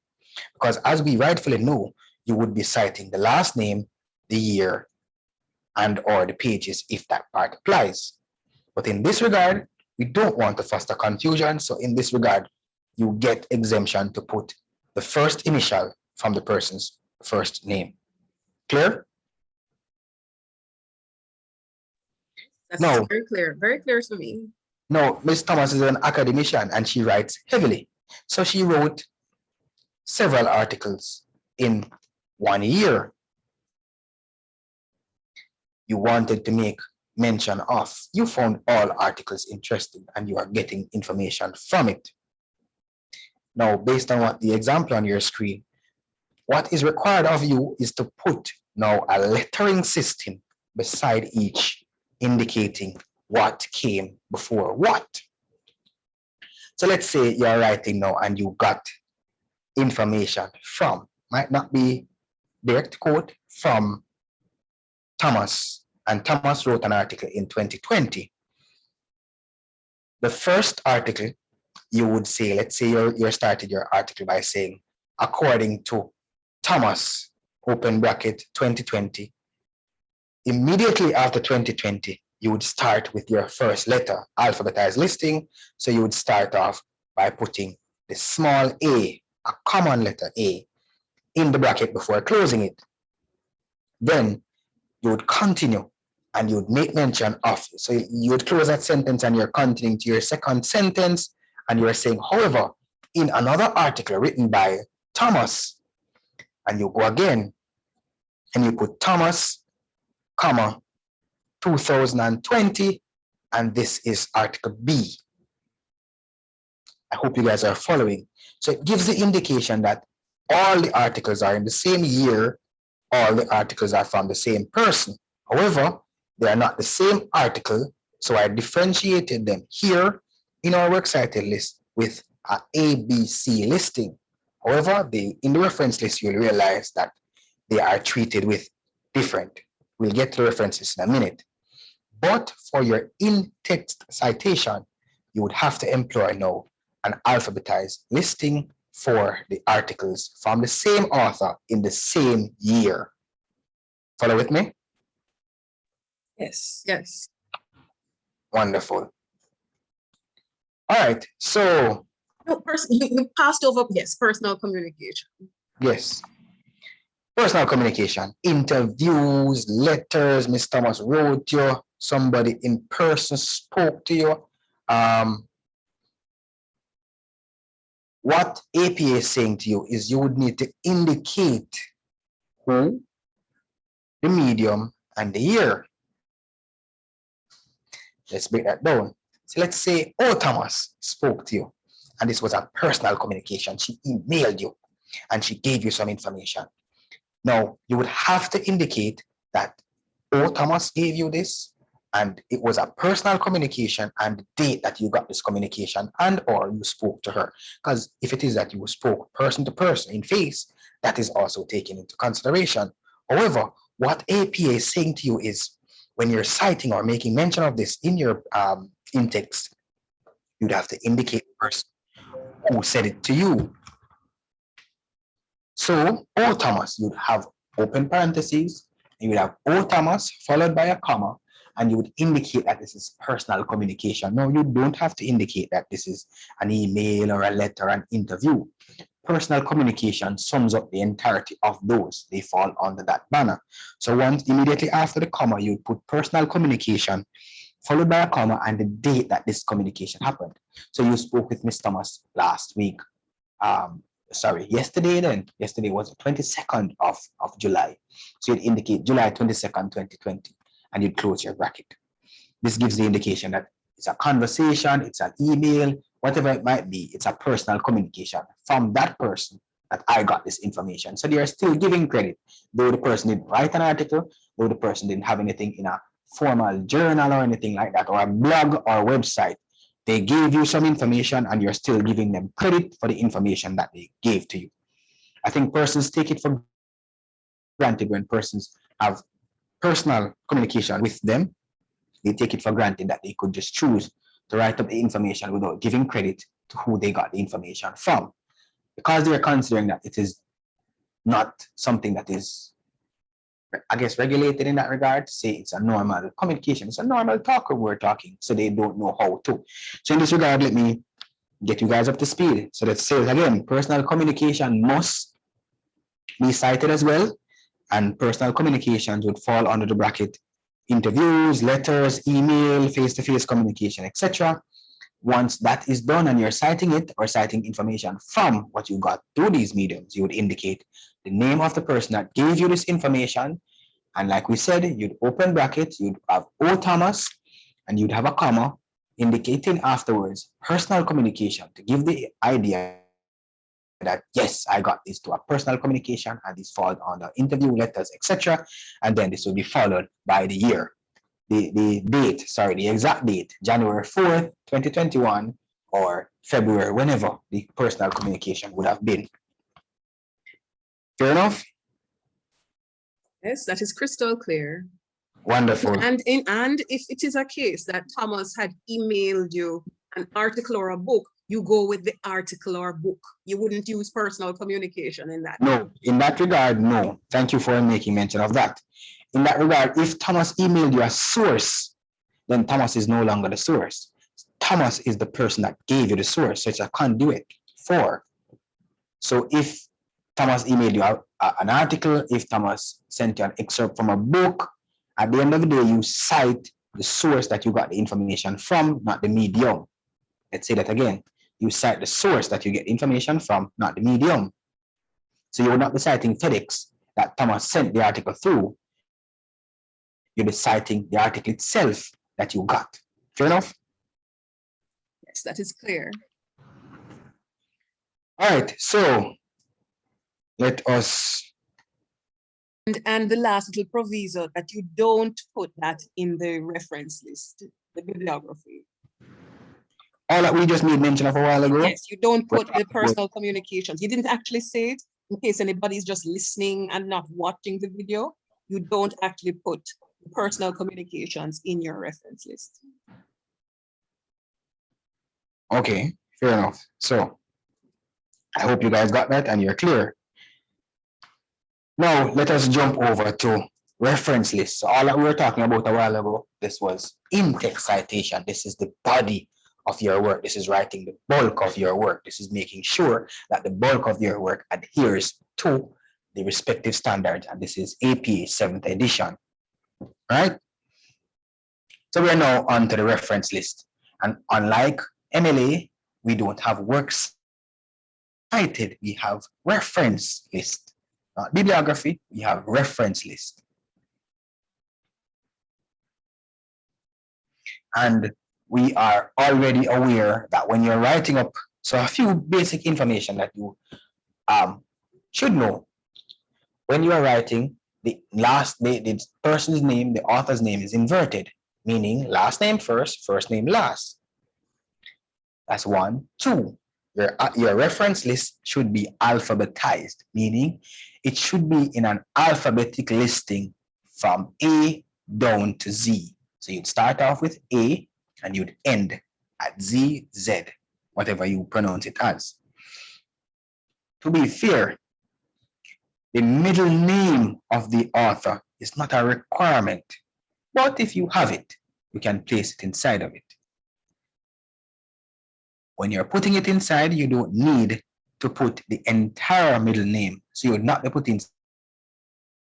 Because as we rightfully know, you would be citing the last name, the year, and or the pages if that part applies. But in this regard, we don't want to foster confusion. So in this regard, you get exemption to put the first initial from the person's first name. Clear? That's No. very clear for me. No, Ms. Thomas is an academician and she writes heavily. So she wrote several articles in 1 year. You wanted to make mention of, you found all articles interesting and you are getting information from it. Now, based on what the example on your screen, what is required of you is to put now a lettering system beside each, indicating what came before what. So let's say you're writing now and you got information from, might not be direct quote, from Thomas, and Thomas wrote an article in 2020. The first article you would say, let's say you started your article by saying, according to Thomas, open bracket 2020. Immediately after 2020, you would start with your first letter, alphabetized listing. So you would start off by putting the small a common letter A, in the bracket before closing it. Then you would continue and you'd make mention of. So you would close that sentence and you're continuing to your second sentence, and you're saying, however, in another article written by Thomas, and you go again, and you put Thomas, comma, 2020, and this is article B. I hope you guys are following. So it gives the indication that all the articles are in the same year, all the articles are from the same person. However, they are not the same article, so I differentiated them here in our works cited list with a ABC listing. However, in the reference list, you'll realize that they are treated with different. We'll get to the references in a minute. But for your in-text citation, you would have to employ now an alphabetized listing for the articles from the same author in the same year. Follow with me? Yes, yes. Wonderful. All right, so. No, you passed over, yes, personal communication. Yes. Personal communication, interviews, letters, Miss Thomas wrote you, somebody in person spoke to you. What APA is saying to you is you would need to indicate who, the medium, and the year. Let's break that down. So let's say, oh, Thomas spoke to you, and this was a personal communication. She emailed you, and she gave you some information. Now, you would have to indicate that, oh, Thomas gave you this, and it was a personal communication, and the date that you got this communication, and or you spoke to her. Because if it is that you spoke person to person in face, that is also taken into consideration. However, what APA is saying to you is, when you're citing or making mention of this in your in-text, you'd have to indicate the person who said it to you. So, O Thomas, you'd have open parentheses, you would have O Thomas followed by a comma, and you would indicate that this is personal communication. No, you don't have to indicate that this is an email or a letter, an interview. Personal communication sums up the entirety of those. They fall under that banner. So once immediately after the comma, you put personal communication followed by a comma and the date that this communication happened. So you spoke with Miss Thomas last week. Yesterday was the 22nd of July. So you'd indicate July 22nd, 2020, and you'd close your bracket. This gives the indication that it's a conversation, it's an email, whatever it might be, it's a personal communication from that person that I got this information. So they are still giving credit, though the person didn't write an article, though the person didn't have anything in a formal journal or anything like that, or a blog or a website. They gave you some information and you're still giving them credit for the information that they gave to you. I think persons take it for granted when persons have personal communication with them. They take it for granted that they could just choose to write up the information without giving credit to who they got the information from. Because they are considering that it is not something that is, I guess, regulated in that regard, to say it's a normal communication, it's a normal talk when we're talking, so they don't know how to. So in this regard, let me get you guys up to speed. So let's say it again, personal communication must be cited as well, and personal communications would fall under the bracket interviews, letters, email, face-to-face communication, etc. Once that is done and you're citing it or citing information from what you got through these mediums, you would indicate the name of the person that gave you this information. And like we said, you'd open brackets, you'd have O Thomas, and you'd have a comma indicating afterwards personal communication to give the idea that, yes, I got this to a personal communication and this falls under interview, letters, etc. And then this will be followed by the year. The exact date, January 4th, 2021, or February, whenever the personal communication would have been. Fair enough? Yes, that is crystal clear. Wonderful. And if it is a case that Thomas had emailed you an article or a book, you go with the article or book. You wouldn't use personal communication in that. No, in that regard, no. Thank you for making mention of that. In that regard, if Thomas emailed you a source, then Thomas is no longer the source. Thomas is the person that gave you the source. So it's a conduit for. So if Thomas emailed you an article, if Thomas sent you an excerpt from a book, At the end of the day, you cite the source that you got the information from, not the medium. Let's say that again. You cite the source that you get information from, not the medium. So you will not be citing FedEx that Thomas sent the article through. You'll be citing the article itself that you got. Fair enough? Yes, that is clear. All right, so let us. And the last little proviso that you don't put that in the reference list, the bibliography. All that we just made mention of a while ago? Yes, you don't put the personal communications. You didn't actually say it in case anybody's just listening and not watching the video. You don't actually put the personal communications in your reference list. Okay, fair enough. So I hope you guys got that and you're clear. Now let us jump over to reference lists. So all that we were talking about a while ago, this was in-text citation. This is the body of your work. This is writing the bulk of your work. This is making sure that the bulk of your work adheres to the respective standards. And this is APA 7th edition, right? So we are now on to the reference list. And unlike MLA, we don't have works cited, we have reference list. Bibliography, we have reference list. And we are already aware that when you're writing up, so a few basic information that you should know. When you are writing, the person's name, the author's name is inverted, meaning last name first, first name last. That's 1. 2, your reference list should be alphabetized, meaning it should be in an alphabetic listing from A down to Z. So you'd start off with A and you'd end at Z, Z, whatever you pronounce it as. To be fair, the middle name of the author is not a requirement, but if you have it, you can place it inside of it. When you're putting it inside, you don't need to put the entire middle name. So you would not be putting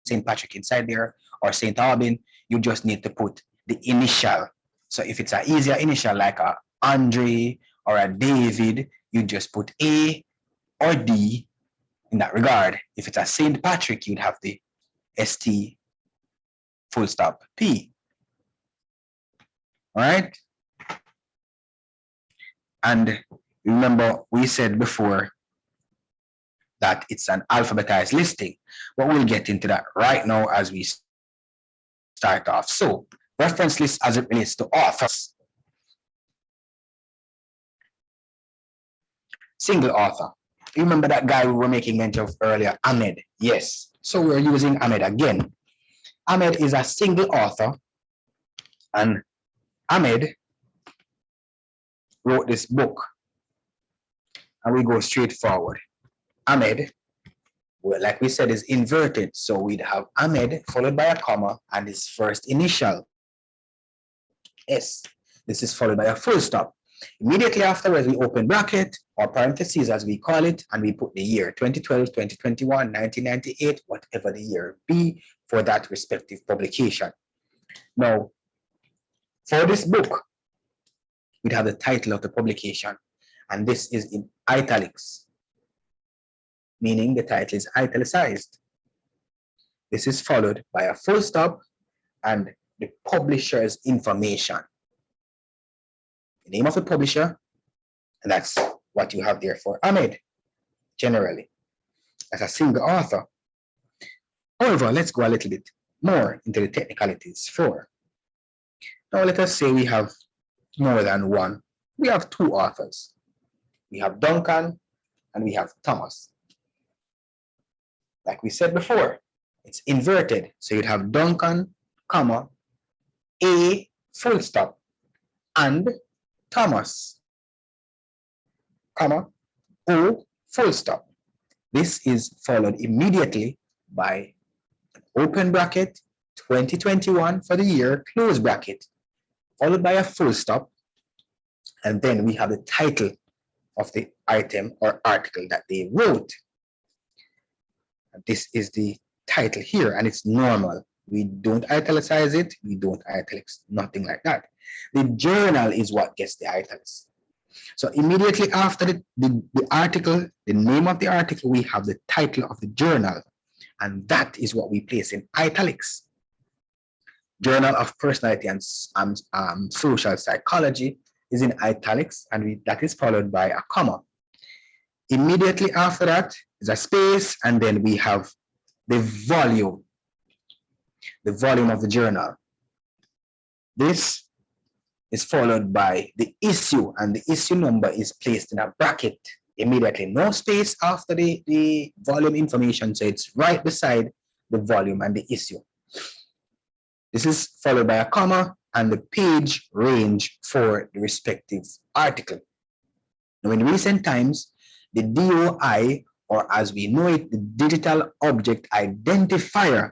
St. Patrick inside there or St. Albin. You just need to put the initial. So if it's an easier initial like a Andre or a David, you just put A or D in that regard. If it's a St. Patrick, you'd have the ST full stop P. All right. And remember, we said before that it's an alphabetized listing, but we'll get into that right now as we start off. So, reference list as it relates to authors. Single author. Remember that guy we were making mention of earlier, Ahmed? Yes. So we're using Ahmed again. Ahmed is a single author, and Ahmed wrote this book, and we go straight forward. Ahmed, well, like we said, is inverted. So we'd have Ahmed followed by a comma and his first initial, S. This is followed by a full stop. Immediately afterwards, we open bracket or parentheses as we call it, and we put the year 2012, 2021, 1998, whatever the year be for that respective publication. Now, for this book, we'd have the title of the publication, and this is in italics, meaning the title is italicized. This is followed by a full stop and the publisher's information. The name of the publisher, and that's what you have there for Ahmed, generally, as a single author. However, let's go a little bit more into the technicalities for. Now, let us say we have more than one. We have 2 authors. We have Duncan and we have Thomas. Like we said before, it's inverted. So you'd have Duncan, comma, A, full stop, and Thomas, comma, O, full stop. This is followed immediately by an open bracket, 2021 for the year, close bracket, followed by a full stop, and then we have the title of the item or article that they wrote. And this is the title here, and it's normal. We don't italicize it. We don't italics, nothing like that. The journal is what gets the italics. So immediately after the article, the name of the article, we have the title of the journal. And that is what we place in italics. Journal of Personality and Social Psychology is in italics, and that is followed by a comma. Immediately after that is a space, and then we have the volume of the journal. This is followed by the issue, and the issue number is placed in a bracket immediately. No space after the volume information, so it's right beside the volume and the issue. This is followed by a comma and the page range for the respective article. Now, in recent times, the DOI, or as we know it, the Digital Object Identifier,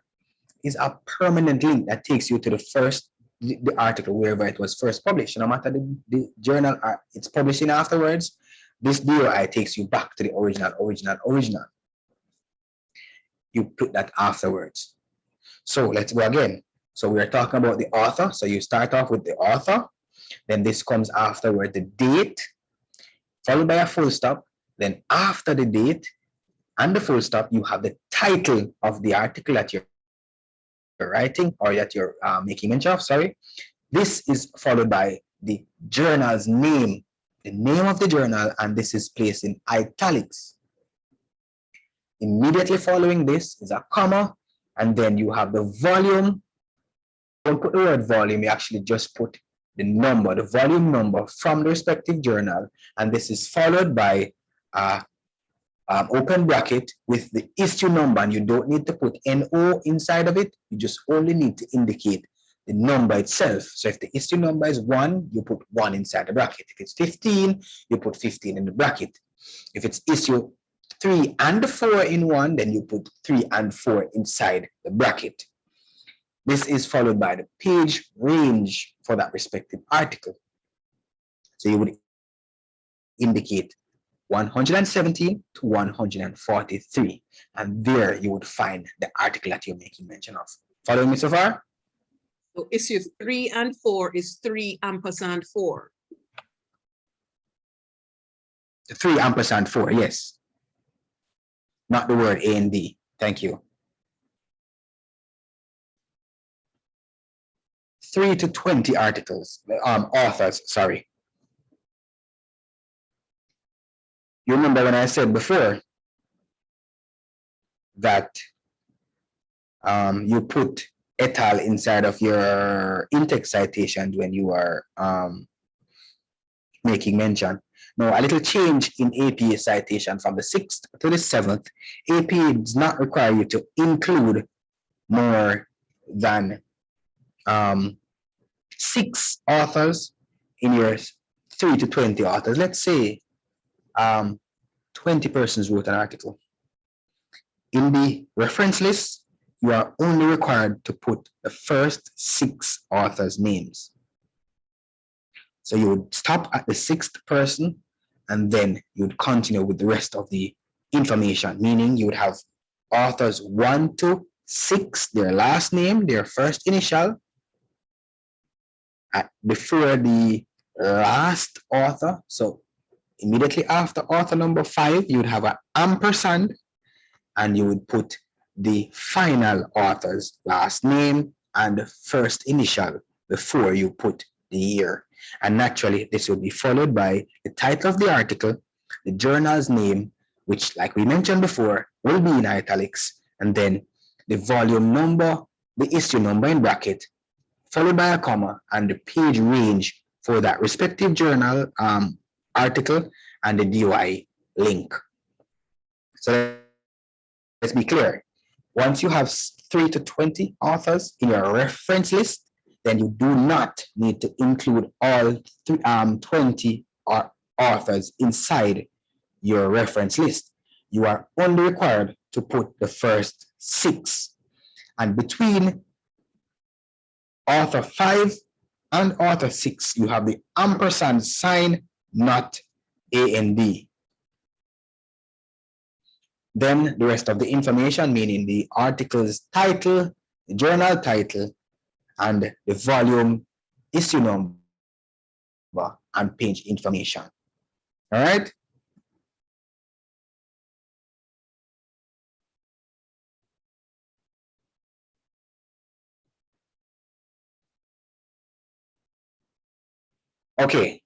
is a permanent link that takes you to the article wherever it was first published. No matter the journal it's publishing afterwards, this DOI takes you back to the original. You put that afterwards. So let's go again. So we are talking about the author. So you start off with the author, then this comes afterward, the date, followed by a full stop. Then after the date and the full stop, you have the title of the article that you're writing or that you're making mention of, sorry. This is followed by the journal's name, the name of the journal, and this is placed in italics. Immediately following this is a comma, and then you have the volume. Don't put the word volume, you actually just put the number, the volume number from the respective journal, and this is followed by open bracket with the issue number, and you don't need to put NO inside of it, you just only need to indicate the number itself. So if the issue number is 1, you put 1 inside the bracket. If it's 15, you put 15 in the bracket. If it's issue 3 and 4 in one, then you put 3 and 4 inside the bracket. This is followed by the page range for that respective article. So you would indicate 117 to 143, and there you would find the article that you're making mention of. Following me so far? So issue 3 and 4 is 3&4. The 3&4, yes. Not the word A and D. Thank you. 3 to 20 articles, authors, sorry. You remember when I said before that you put et al. Inside of your in-text citations when you are making mention. Now, a little change in APA citation from the 6th to the 7th. APA does not require you to include more than 6 authors in your 3 to 20 authors. Let's say 20 persons wrote an article. In the reference list, you are only required to put the first 6 authors' names. So you would stop at the 6th person, and then you would continue with the rest of the information, meaning you would have authors 1 to 6, their last name, their first initial, before the last author. So immediately after author number 5, you would have an ampersand, and you would put the final author's last name and the first initial before you put the year. And naturally, this will be followed by the title of the article, the journal's name, which, like we mentioned before, will be in italics, and then the volume number, the issue number in bracket, followed by a comma, and the page range for that respective journal article and the DOI link. So let's be clear. Once you have 3 to 20 authors in your reference list, then you do not need to include all 20 authors inside your reference list. You are only required to put the first 6. And between author 5 and author 6, you have the ampersand sign, not A and D. Then the rest of the information, meaning the article's title, the journal title, and the volume, issue number, and page information. All right. Okay.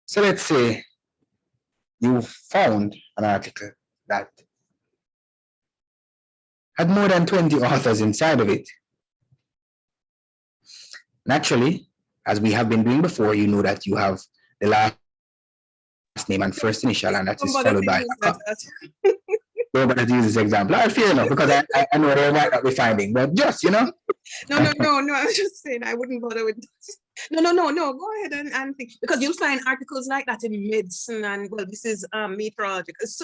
So let's say you found an article that had more than 20 authors inside of it. Naturally, as we have been doing before, you know that you have the last name and first initial, and that is followed by nobody to use this example. All right, fair enough, because I know they might not be finding, but just, you know. No, I was just saying I wouldn't bother with this. No, go ahead and think, because you'll find articles like that in medicine, and well, this is meteorology. Those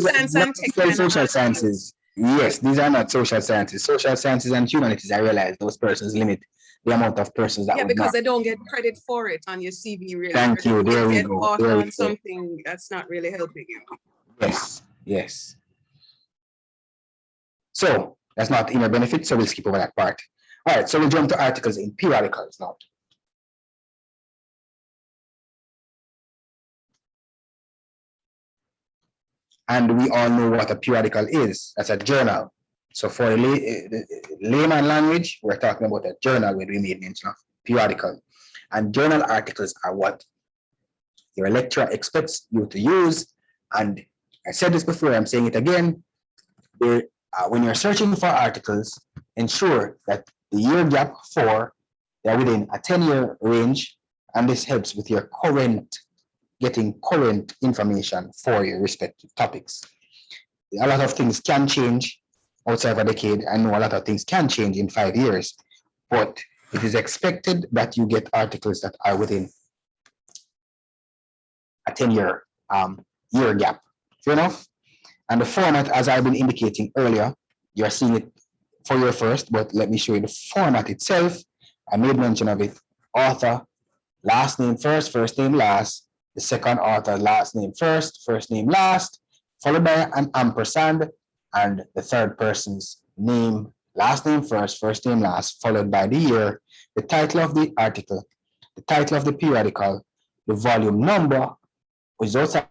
science and tech are social sciences. Yes, these are not social sciences. Social sciences and humanities, I realize those persons limit the amount of persons that because they don't get credit for it on your CV, really. Thank you. There we go. Author on something that's not really helping you. Yes. So that's not in your benefit, so we'll skip over that part. All right, so we'll jump to articles in periodicals now. And we all know what a periodical is. That's a journal. So for layman language, we're talking about a journal when we made mention of periodical. And journal articles are what your lecturer expects you to use. And I said this before, I'm saying it again. When you're searching for articles, ensure that the year gap they're within a 10-year range, and this helps with your getting current information for your respective topics. A lot of things can change outside of a decade. I know a lot of things can change in 5 years, but it is expected that you get articles that are within a 10-year year gap. Fair enough? And the format, as I've been indicating earlier, you're seeing it for your first, but let me show you the format itself. I made mention of it. Author, last name first, first name last. The second author, last name first, first name last, followed by an ampersand, and the third person's name, last name first, first name last, followed by the year, the title of the article, the title of the periodical, the volume number, which is outside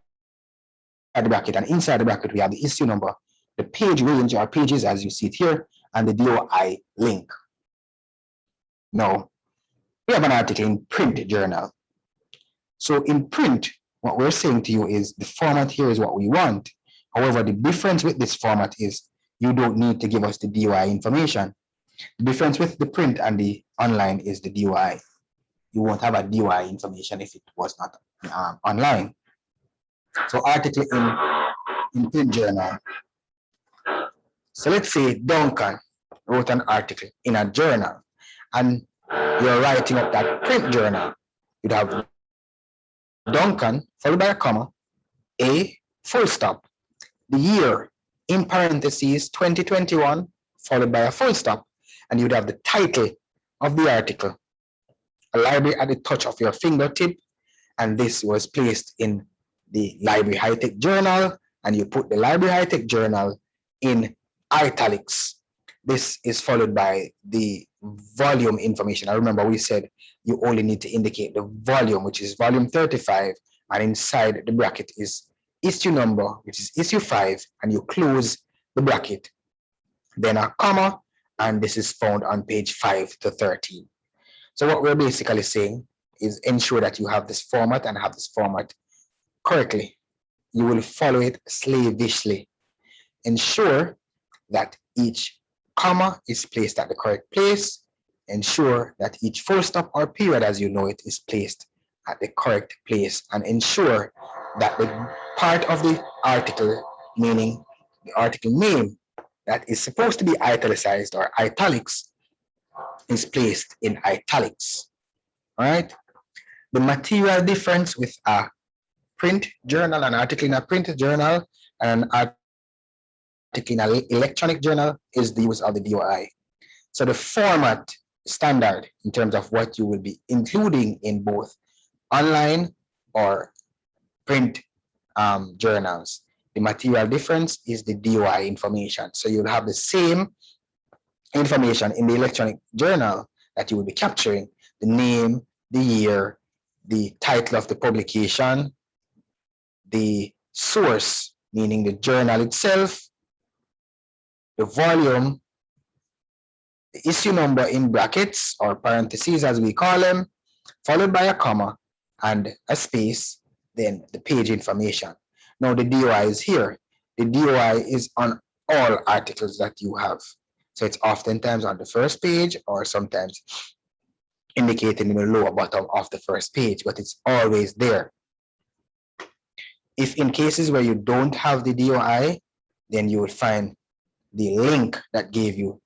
the bracket, and inside the bracket we have the issue number, the page range or pages as you see it here, and the DOI link. Now, we have an article in print journal. So in print, what we're saying to you is the format here is what we want. However, the difference with this format is you don't need to give us the DOI information. The difference with the print and the online is the DOI. You won't have a DOI information if it was not online. So article in print journal. So let's say Duncan wrote an article in a journal, and you're writing up that print journal. You'd have Duncan followed by a comma, a full stop, the year in parentheses 2021 followed by a full stop, and you'd have the title of the article, a library at the touch of your fingertip, and this was placed in the Library High-Tech Journal, and you put the Library High-Tech Journal in italics. This is followed by the volume information. I remember we said you only need to indicate the volume, which is volume 35, and inside the bracket is issue number, which is issue 5, and you close the bracket, then a comma, and this is found on page 5 to 13. So what we're basically saying is ensure that you have this format and have this format correctly. You will follow it slavishly. Ensure that each comma is placed at the correct place. Ensure that each full stop or period, as you know it, is placed at the correct place, and ensure that the part of the article, meaning the article name, that is supposed to be italicized or italics, is placed in italics. All right. The material difference with a print journal, an article in a print journal, and an article in an electronic journal is the use of the DOI. So the format standard in terms of what you will be including in both online or print journals The material difference is the DOI information. So you'll have the same information in the electronic journal that you will be capturing: the name, the year, the title of the publication, the source, meaning the journal itself, the volume, the issue number in brackets or parentheses as we call them, followed by a comma and a space, then the page information. Now the DOI is here. The DOI is on all articles that you have. So it's oftentimes on the first page or sometimes indicated in the lower bottom of the first page, but it's always there. If in cases where you don't have the DOI, then you will find the link that gave you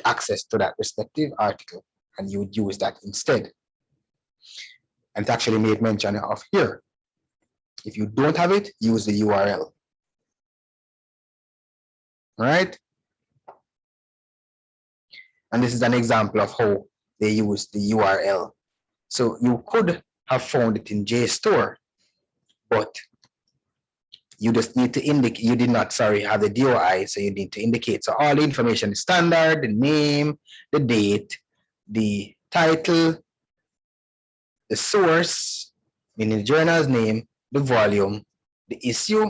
access to that respective article, and you would use that instead. And it's actually made mention of here. If you don't have it, use the URL. All right? And this is an example of how they use the URL. So you could have found it in JSTOR, but you just need to indicate, you did not, have the DOI, so you need to indicate. So all the information is standard: the name, the date, the title, the source, meaning the journal's name, the volume, the issue,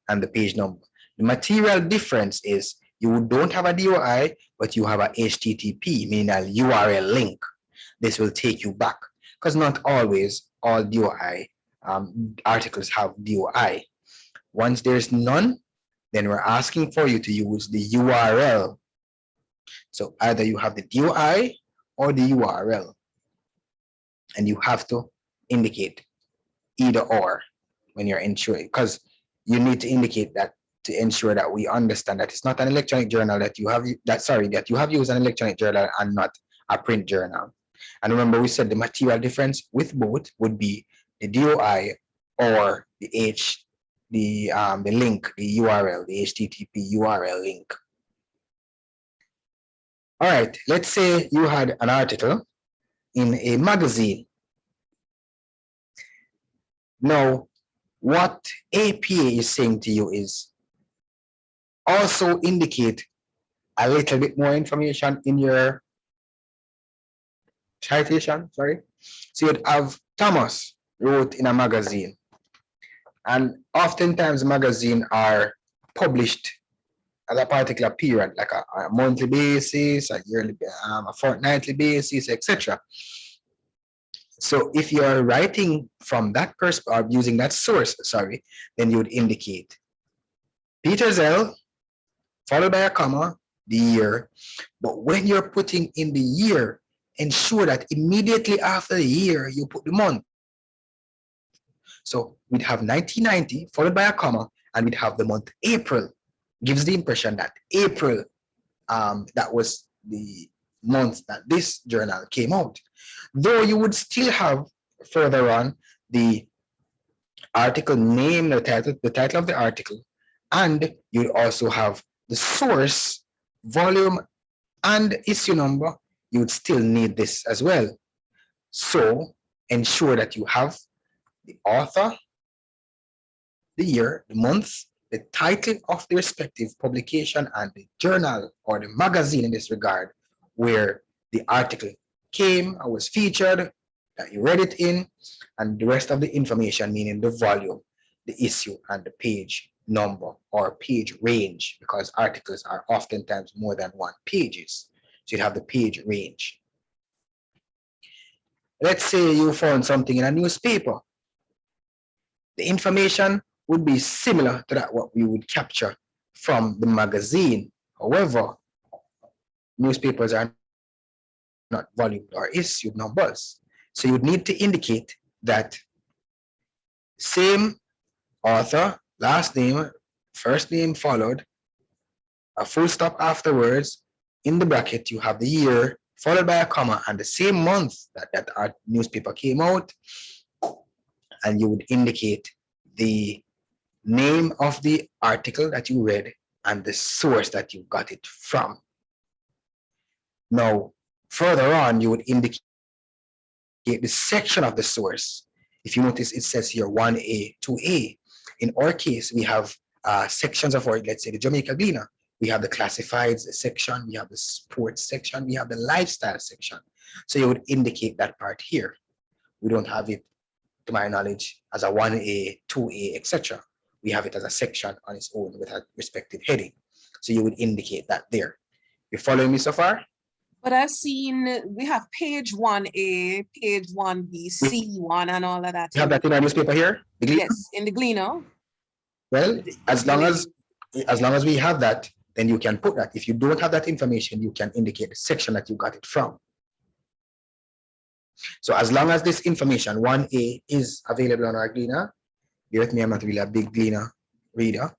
and the page number. The material difference is you don't have a DOI, but you have a HTTP, meaning a URL link. This will take you back, because not always all DOI articles have DOI. Once there's none, then we're asking for you to use the URL. So either you have the DOI or the URL, and you have to indicate either or when you're ensuring, because you need to indicate that to ensure that we understand that it's not an electronic journal that you have that you have used an electronic journal and not a print journal. And remember, we said the material difference with both would be the DOI or the link, the URL, the HTTP URL link. All right, let's say you had an article in a magazine. Now, what APA is saying to you is also indicate a little bit more information in your citation, So you'd have Thomas wrote in a magazine. And oftentimes magazines are published at a particular period, like a monthly basis, a yearly, a fortnightly basis, etc. So if you're writing from that perspective, or using that source, then you would indicate Peter Zell, followed by a comma, the year. But when you're putting in the year, ensure that immediately after the year, you put the month. So we'd have 1990, followed by a comma, and we'd have the month April. Gives the impression that April, that was the month that this journal came out. Though you would still have further on the article name, the title of the article, and you'd also have the source, volume, and issue number. You would still need this as well. So ensure that you have the author, the year, the month, the title of the respective publication, and the journal or the magazine in this regard where the article came or was featured, that you read it in, and the rest of the information, meaning the volume, the issue, and the page number or page range, because articles are oftentimes more than one pages. So you have the page range. Let's say you found something in a newspaper. The information would be similar to that what we would capture from the magazine. However, newspapers are not volume or issue numbers. So you would need to indicate that same author, last name, first name followed, a full stop afterwards. In the bracket, you have the year, followed by a comma, and the same month that our newspaper came out. And you would indicate the name of the article that you read and the source that you got it from. Now, further on, you would indicate the section of the source. If you notice, it says here 1A, 2A. in our case, we have sections of our, let's say the Jamaica Gleaner. We have the classifieds section, we have the sports section, we have the lifestyle section. So you would indicate that part here. We don't have it, to my knowledge, as a 1A, 2A, etc. We have it as a section on its own with a respective heading. So you would indicate that there. You following me so far? But I've seen we have page 1A, page 1B, C1, and all of that. You have that in our newspaper here? Yes, in the Gleaner. Well, as long as we have that, then you can put that. If you don't have that information, you can indicate the section that you got it from. So as long as this information 1A is available on our Gleaner, bear with me, I'm not really a big Gleaner reader.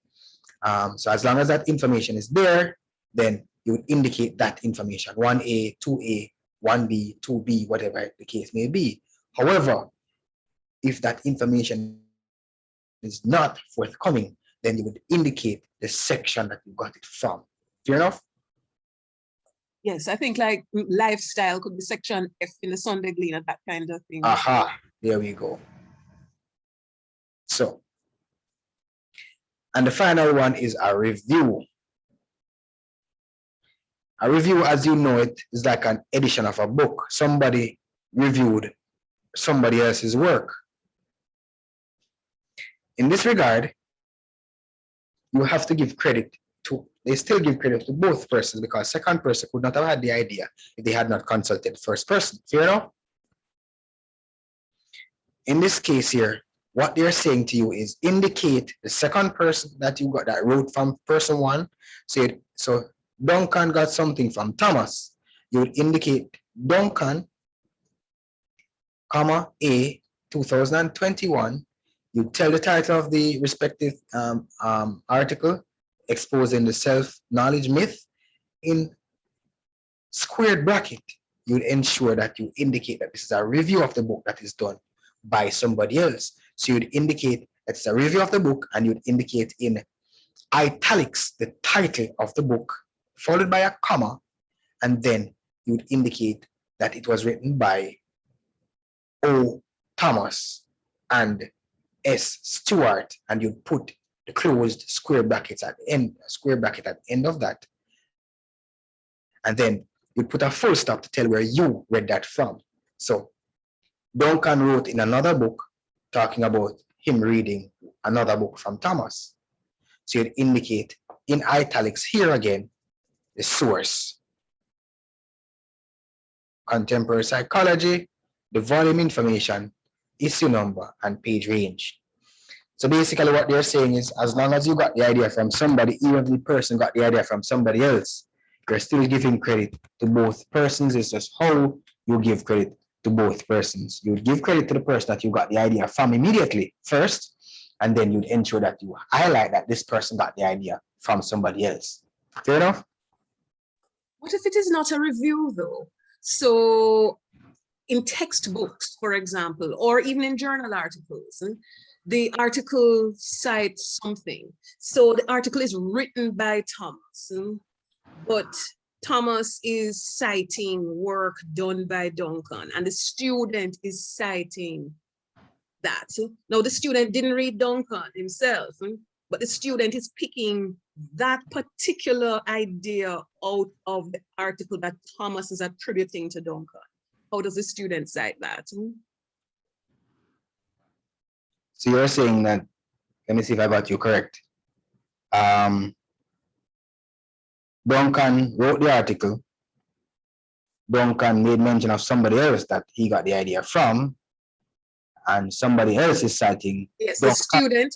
So as long as that information is there, then you would indicate that information 1A, 2A, 1B, 2B, whatever the case may be. However, if that information is not forthcoming, then you would indicate the section that you got it from. Fair enough? Yes, I think like lifestyle could be section F in the Sunday Gleaner, that kind of thing. Aha, there we go. So, and the final one is a review. A review, as you know it, is like an edition of a book. Somebody reviewed somebody else's work. In this regard, you have to give credit to, they still give credit to both persons, because second person could not have had the idea if they had not consulted first person. Fair enough? In this case here, what they're saying to you is indicate the second person that you got that wrote from person one. So Duncan got something from Thomas. You would indicate Duncan, comma, A, 2021. You tell the title of the respective article, exposing the self-knowledge myth. In squared bracket, you'd ensure that you indicate that this is a review of the book that is done by somebody else. So you'd indicate that it's a review of the book, and you'd indicate in italics the title of the book, followed by a comma, and then you'd indicate that it was written by O. Thomas and S. Stewart, and you'd put the closed square brackets at the end, square bracket at the end of that. And then you'd put a full stop to tell where you read that from. So Duncan wrote in another book talking about him reading another book from Thomas. So you'd indicate in italics here again the source. Contemporary Psychology, the volume information, issue number, and page range. So basically what they're saying is, as long as you got the idea from somebody, even if the person got the idea from somebody else, you're still giving credit to both persons. It's just how you give credit to both persons. You would give credit to the person that you got the idea from immediately first, and then you'd ensure that you highlight that this person got the idea from somebody else. Fair enough? What if it is not a review though? So in textbooks, for example, or even in journal articles, the article cites something. So the article is written by Thomas, but Thomas is citing work done by Duncan, and the student is citing that. Now, the student didn't read Duncan himself, but the student is picking that particular idea out of the article that Thomas is attributing to Duncan. How does the student cite that? So you're saying that, let me see if I got you correct. Duncan wrote the article. Duncan made mention of somebody else that he got the idea from, and somebody else is citing. Yes, the student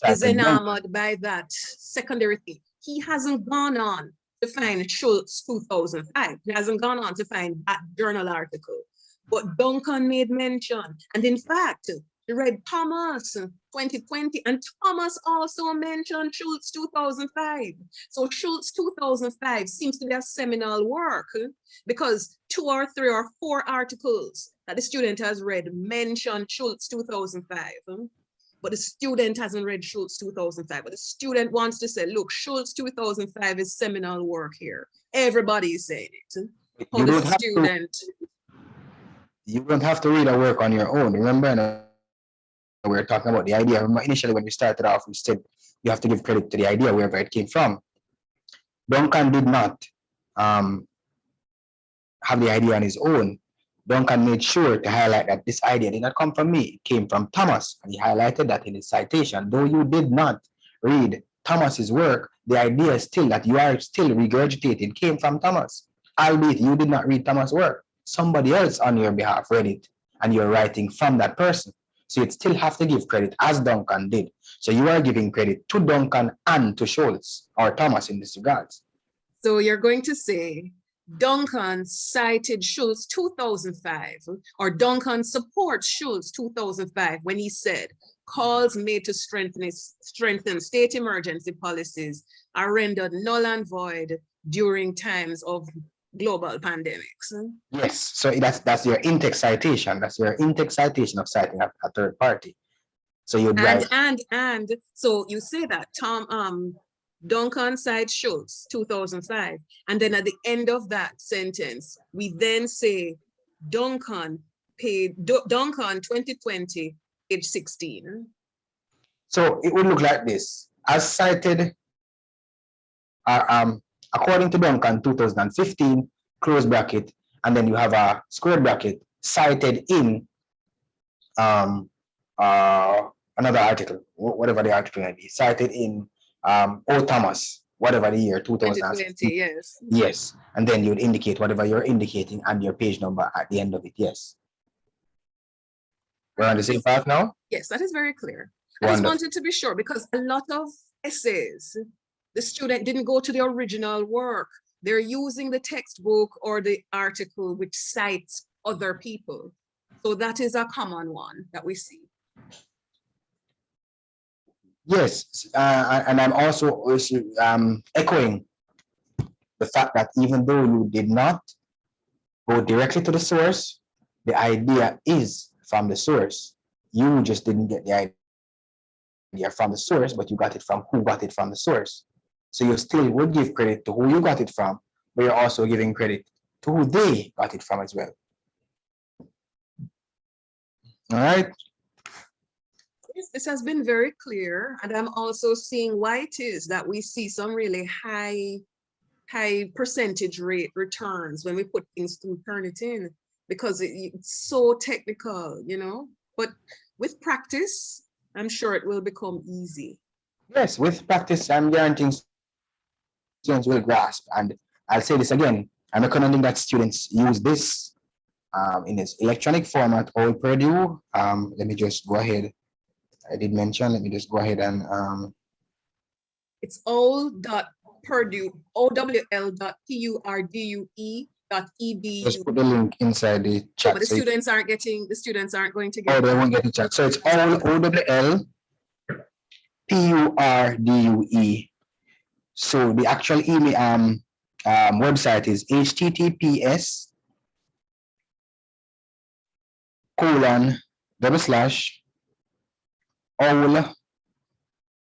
is enamored by that secondary thing. He hasn't gone on to find Schultz 2005. He hasn't gone on to find that journal article. But Duncan made mention, and in fact, he read Thomas 2020, and Thomas also mentioned Schultz 2005. So Schultz 2005 seems to be a seminal work, because 2 or 3 or 4 articles that the student has read mention Schultz 2005. But the student hasn't read Schultz 2005. But the student wants to say, look, Schultz 2005 is seminal work here. Everybody is saying it. You don't have to read a work on your own. Remember, we were talking about the idea. Remember, initially when we started off, we said you have to give credit to the idea wherever it came from. Duncan did not have the idea on his own. Duncan made sure to highlight that this idea did not come from me, it came from Thomas, and he highlighted that in his citation. Though you did not read Thomas's work, the idea still that you are still regurgitating came from Thomas, albeit you did not read Thomas' work. Somebody else on your behalf read it, and you're writing from that person. So you'd still have to give credit as Duncan did. So you are giving credit to Duncan and to Schultz, or Thomas in this regards. So you're going to say Duncan cited Schultz 2005, or Duncan supports Schultz 2005 when he said calls made to strengthen state emergency policies are rendered null and void during times of global pandemics. Yes, so that's your in-text citation. That's your in-text citation of citing a third party. So you'd write and so you say that Duncan cites Schultz 2005, and then at the end of that sentence we then say Duncan 2020 page 16. So it would look like this: as cited, according to Duncan 2015, close bracket, and then you have a square bracket, cited in another article, whatever the article may be, cited in O. Thomas, whatever the year, 2020, yes. Yes, and then you would indicate whatever you're indicating and your page number at the end of it, yes. We're on the same path now? Yes, that is very clear. Wonderful. I just wanted to be sure, because a lot of essays, the student didn't go to the original work. They're using the textbook or the article which cites other people. So that is a common one that we see. Yes, and I'm also echoing the fact that even though you did not go directly to the source, the idea is from the source. You just didn't get the idea from the source, but you got it from who got it from the source. So you still would give credit to who you got it from, but you're also giving credit to who they got it from as well. All right. Yes, this has been very clear, and I'm also seeing why it is that we see some really high percentage rate returns when we put things to Turnitin, because it's so technical, you know, but with practice, I'm sure it will become easy. Yes, with practice, I'm guaranteeing students will grasp. And I'll say this again, I'm recommending that students use this in its electronic format, all Purdue. Let me just go ahead. I did mention, let me just go ahead and it's all.purdue, owl.purdue.edu. just put the link inside the chat. But the students aren't going to get. Oh, they won't get the chat. So it's all OWLPURDUE. So the actual email website is https://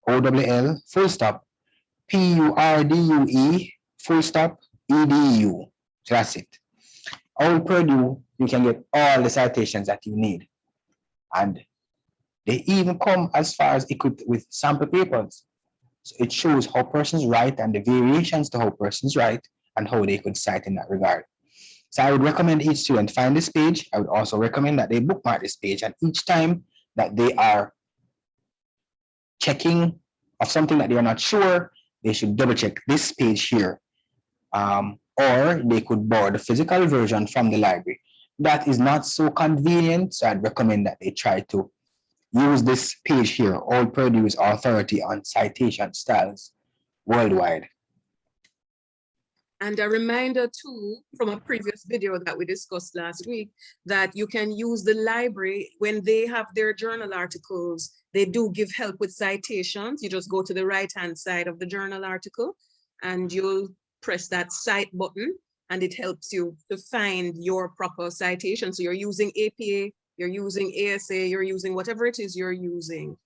OWL full stop PURDUE full stop EDU. So that's it. All Purdue, you can get all the citations that you need. And they even come as far as equipped with sample papers. So it shows how persons write and the variations to how persons write and how they could cite in that regard. So I would recommend each student find this page. I would also recommend that they bookmark this page, and each time that they are checking of something that they are not sure, they should double check this page here. Or they could borrow the physical version from the library. That is not so convenient, so I'd recommend that they try to use this page here, All Purdue's Authority on Citation Styles Worldwide. And a reminder too, from a previous video that we discussed last week, that you can use the library when they have their journal articles. They do give help with citations. You just go to the right-hand side of the journal article and you'll press that cite button, and it helps you to find your proper citation. So you're using APA, you're using ASA, you're using whatever it is you're using.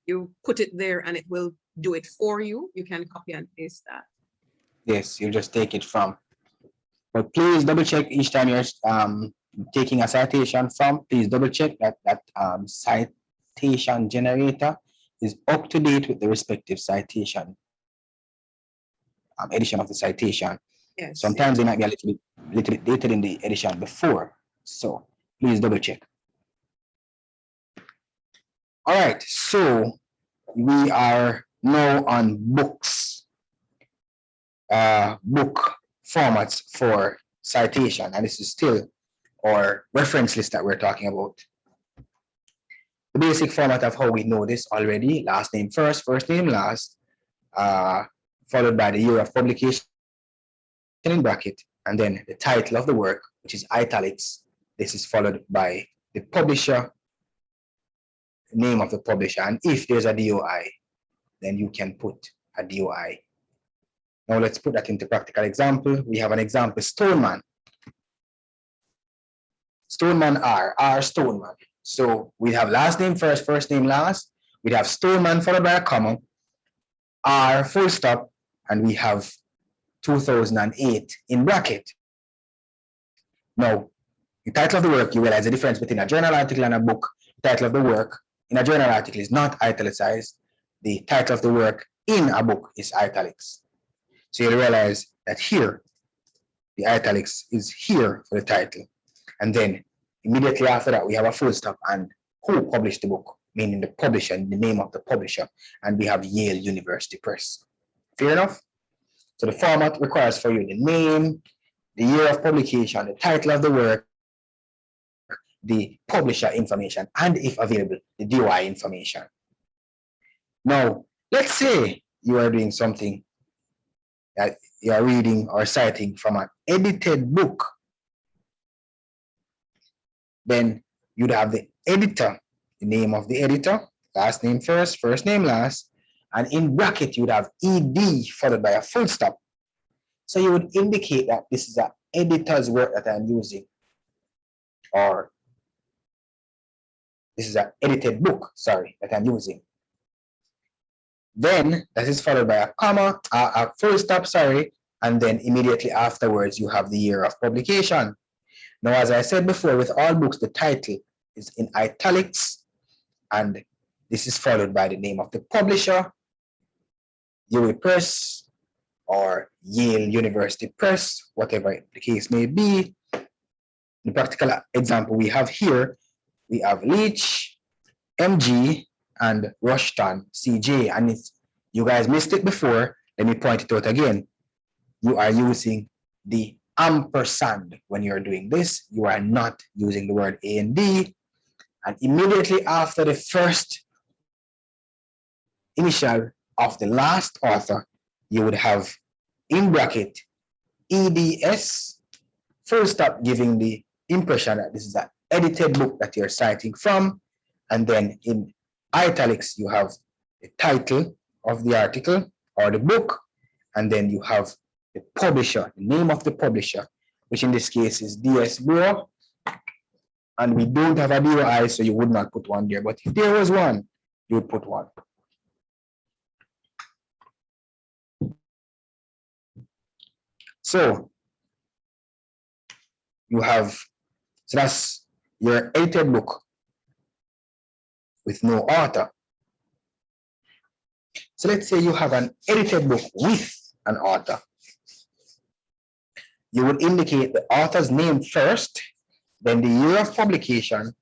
You put it there and it will do it for you. You can copy and paste that. Yes, you just take it from. But please double check each time you're taking a citation from, please double check that citation generator is up to date with the respective citation edition of the citation. Yes. Sometimes they might be a little bit dated in the edition before. So please double check. All right, so we are now on books, book formats for citation, and this is still our reference list that we're talking about. The basic format of how we know this already: last name first, first name last, followed by the year of publication in bracket, and then the title of the work, which is italics. This is followed by the publisher, name of the publisher, and if there's a DOI, then you can put a DOI. Now let's put that into practical example. We have an example: Stoneman. Stoneman R Stoneman. So we have last name first, first name last. We have Stoneman followed by a comma, R full stop, and we have 2008 in bracket. Now, the title of the work, you realize the difference between a journal article and a book. The title of the work in a journal article is not italicized. The title of the work in a book is italics. So you'll realize that here, the italics is here for the title. And then immediately after that, we have a full stop and who published the book, meaning the publisher, the name of the publisher, and we have Yale University Press. Fair enough? So the format requires for you the name, the year of publication, the title of the work, the publisher information, and if available, the DOI information. Now, let's say you are doing something that you are reading or citing from an edited book. Then you'd have the editor, the name of the editor, last name first, first name last, and in bracket you'd have ED followed by a full stop. So you would indicate that this is an editor's work that I'm using, or this is an edited book, sorry, that I'm using. Then that is followed by a comma, a full stop, sorry, and then immediately afterwards you have the year of publication. Now, as I said before, with all books, the title is in italics, and this is followed by the name of the publisher, UWI Press, or Yale University Press, whatever the case may be. The practical example we have here, we have Leach, MG, and Rushton, CJ, and you guys missed it before. Let me point it out again. You are using the ampersand when you're doing this. You are not using the word A and D. And immediately after the first initial of the last author, you would have in bracket EDS, full stop, giving the impression that this is an edited book that you're citing from. And then in italics, you have the title of the article or the book, and then you have the publisher, the name of the publisher, which in this case is DS Bureau. And we don't have a DOI, so you would not put one there. But if there was one, you would put one. So you have, so that's your edited book with no author. So let's say you have an edited book with an author. You would indicate the author's name first, then the year of publication,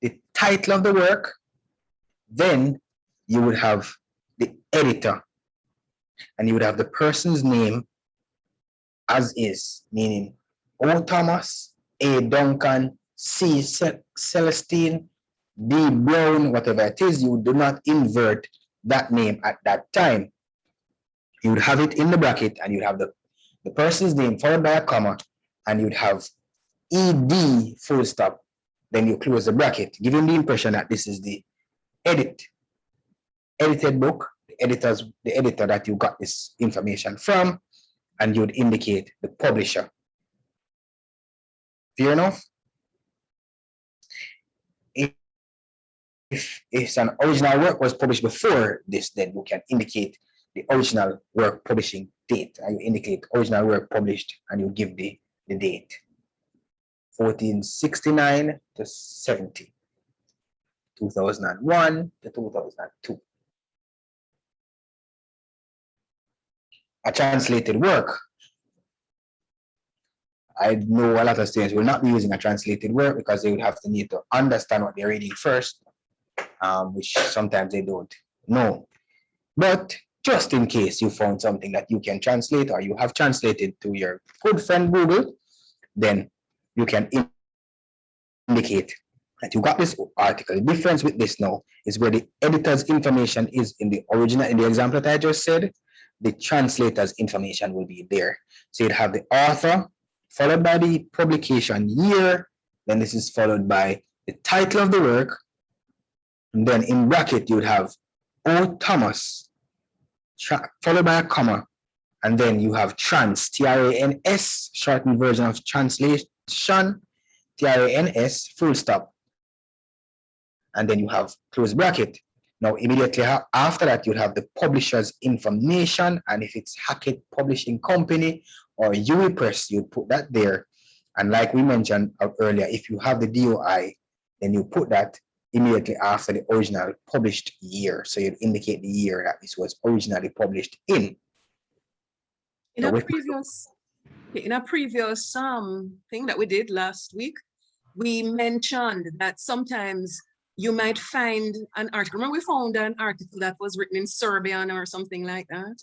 the title of the work, then you would have the editor, and you would have the person's name as is, meaning O. Thomas, A. Duncan, C. Celestine, D. Brown, whatever it is. You do not invert that name at that time. You would have it in the bracket, and you'd have the person's name followed by a comma, and you'd have ED full stop. Then you close the bracket, giving the impression that this is the edited book, the editor that you got this information from, and you'd indicate the publisher. Fair enough? If it's an original work was published before this, then you can indicate the original work publishing date, and you indicate original work published, and you give the date, 1469 to 70. 2001 to 2002. A translated work. I know a lot of students will not be using a translated work because they would have to need to understand what they're reading first, which sometimes they don't know. But just in case you found something that you can translate or you have translated to your good friend Google, then you can indicate that you got this article. The difference with this now is where the editor's information is in the original, in the example that I just said, the translator's information will be there. So you'd have the author, followed by the publication year, then this is followed by the title of the work, and then in bracket you would have O. Thomas, followed by a comma, and then you have trans, T-R-A-N-S, shortened version of translation, T-R-A-N-S, full stop, and then you have close bracket. Now, immediately after that, you'd have the publisher's information, and if it's Hackett Publishing Company or UE Press, you put that there. And like we mentioned earlier, if you have the DOI, then you put that immediately after the original published year. So you'd indicate the year that this was originally published in. In a previous thing that we did last week, we mentioned that sometimes you might find an article. Remember, we found an article that was written in Serbian or something like that.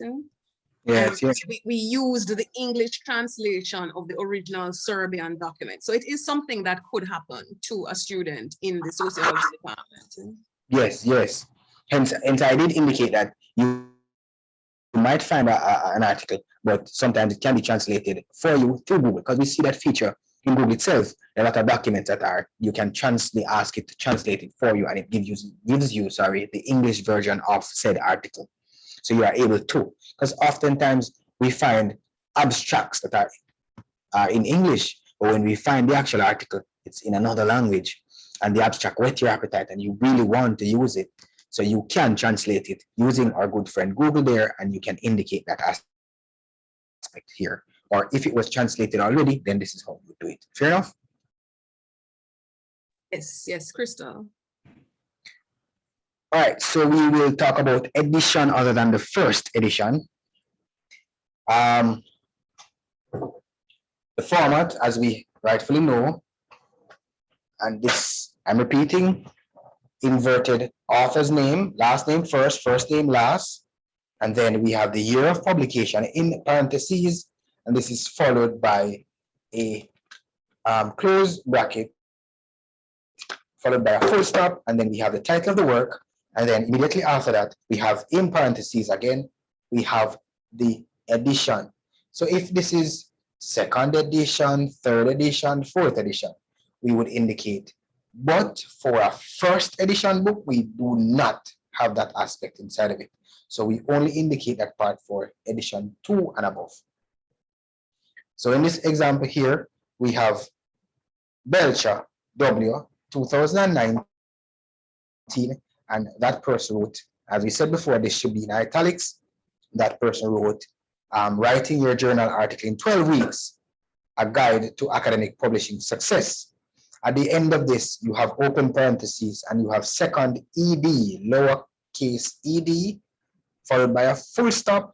Yes, yes. We used the English translation of the original Serbian document. So it is something that could happen to a student in the sociology department. Yes, yes. Hence I did indicate that you might find an article, but sometimes it can be translated for you through Google, because we see that feature in Google itself. There are a lot of documents that are, you can ask it to translate it for you, and it gives you the English version of said article. So you are able to, because oftentimes we find abstracts that are in English, but when we find the actual article, it's in another language, and the abstract whet your appetite and you really want to use it. So you can translate it using our good friend Google there, and you can indicate that aspect here. Or if it was translated already, then this is how you do it. Fair enough? Yes, yes, Crystal. All right, so we will talk about edition other than the first edition. The format, as we rightfully know, and this, I'm repeating, inverted author's name, last name first, first name last, and then we have the year of publication in parentheses, and this is followed by a close bracket, followed by a full stop, and then we have the title of the work, and then immediately after that, we have in parentheses again, we have the edition. So if this is second edition, third edition, fourth edition, we would indicate. But for a first edition book, we do not have that aspect inside of it. So we only indicate that part for edition 2 and above. So in this example here, we have Belcher W 2019, and that person wrote, as we said before, this should be in italics. That person wrote, writing your journal article in 12 weeks, a guide to academic publishing success. At the end of this, you have open parentheses and you have second ED, lowercase ed, followed by a full stop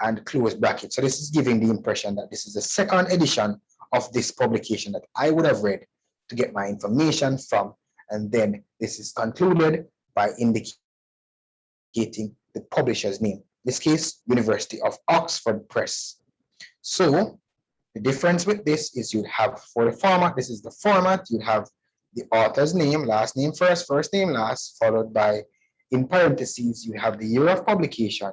and close bracket. So this is giving the impression that this is the second edition of this publication that I would have read to get my information from. And then this is concluded by indicating the publisher's name. In this case, University of Oxford Press. So the difference with this is you have, for the format, this is the format, you have the author's name, last name first, first name last, followed by, in parentheses, you have the year of publication,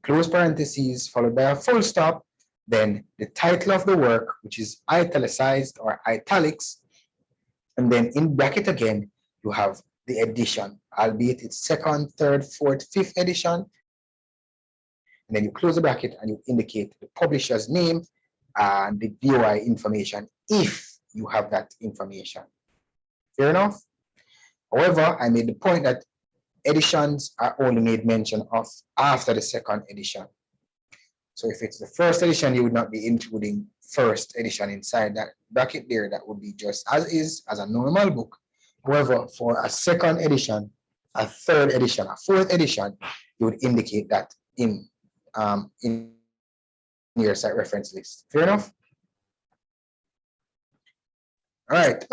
close parentheses, followed by a full stop, then the title of the work, which is italicized or italics, and then in bracket again, you have the edition, albeit it's second, third, fourth, fifth edition, and then you close the bracket and you indicate the publisher's name and the DOI information if you have that information. Fair enough? However, I made the point that editions are only made mention of after the second edition. So if it's the first edition, you would not be including first edition inside that bracket there. That would be just as is, as a normal book. However, for a second edition, a third edition, a fourth edition, you would indicate that in your site reference list. Fair enough? All right,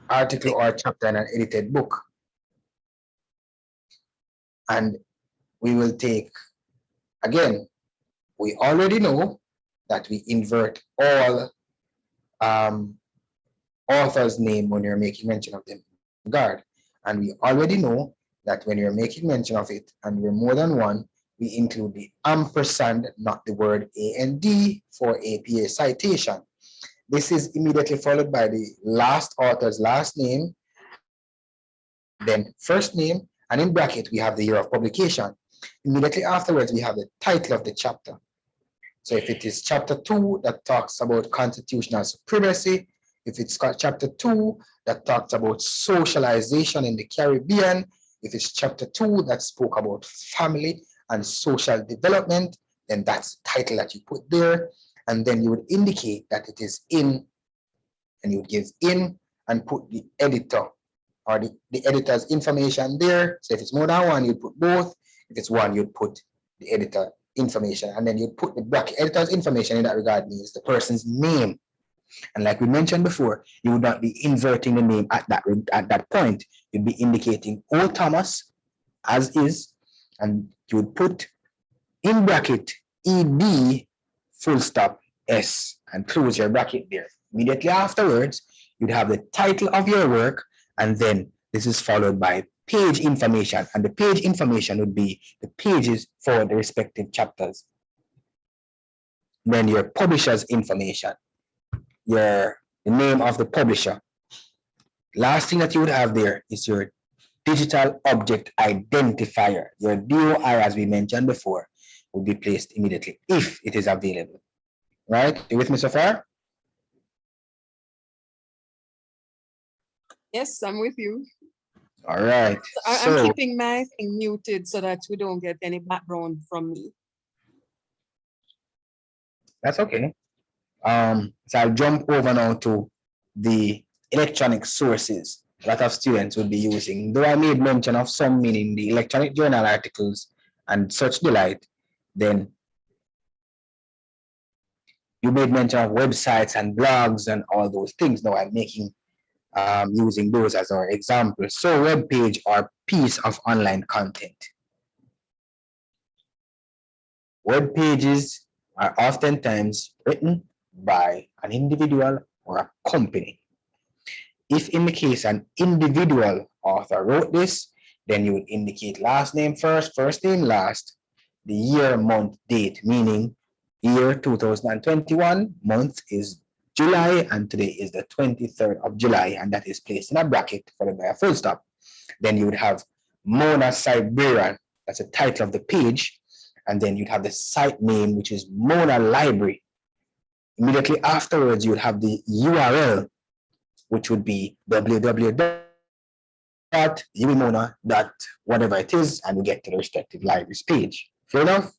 article or chapter in an edited book. And we will take, again, we already know that we invert all author's name when you're making mention of them in guard. And we already know that when you're making mention of it and we're more than one, we include the ampersand, not the word AND for APA citation. This is immediately followed by the last author's last name, then first name, and in bracket, we have the year of publication. Immediately afterwards, we have the title of the chapter. So if it is chapter 2 that talks about constitutional supremacy, if it's got chapter 2 that talks about socialization in the Caribbean, if it's chapter 2 that spoke about family and social development, then that's the title that you put there. And then you would indicate that it is in, and you would give in and put the editor or the editor's information there. So if it's more than one, you'd put both. If it's one, you'd put the editor information, and then you'd put the bracket. Editor's information in that regard means the person's name. And like we mentioned before, you would not be inverting the name at that point. You'd be indicating O. Thomas as is, and you would put in bracket ED full stop S and close your bracket there. Immediately afterwards, you'd have the title of your work, and then this is followed by page information, and the page information would be the pages for the respective chapters. Then your publisher's information, the name of the publisher. Last thing that you would have there is your digital object identifier. Your DOI, as we mentioned before, will be placed immediately if it is available. Right? You with me so far? Yes, I'm with you. All right. I'm keeping my thing muted so that we don't get any background from me. That's okay. So I'll jump over now to the electronic sources a lot of students would be using. Though I made mention of some, meaning the electronic journal articles and such the like, then you made mention of websites and blogs and all those things. Now I'm making using those as our example. So web page or piece of online content. Web pages are oftentimes written by an individual or a company. If in the case an individual author wrote this, then you would indicate last name first, first name last, the year, month, date, meaning year 2021, month is July, and today is the 23rd of July, and that is placed in a bracket followed by a full stop. Then you would have Mona Librarian, that's the title of the page, and then you'd have the site name, which is Mona Library. Immediately afterwards, you would have the URL, which would be www.umimona.whatever it is, and you get to the respective library's page. Fair enough?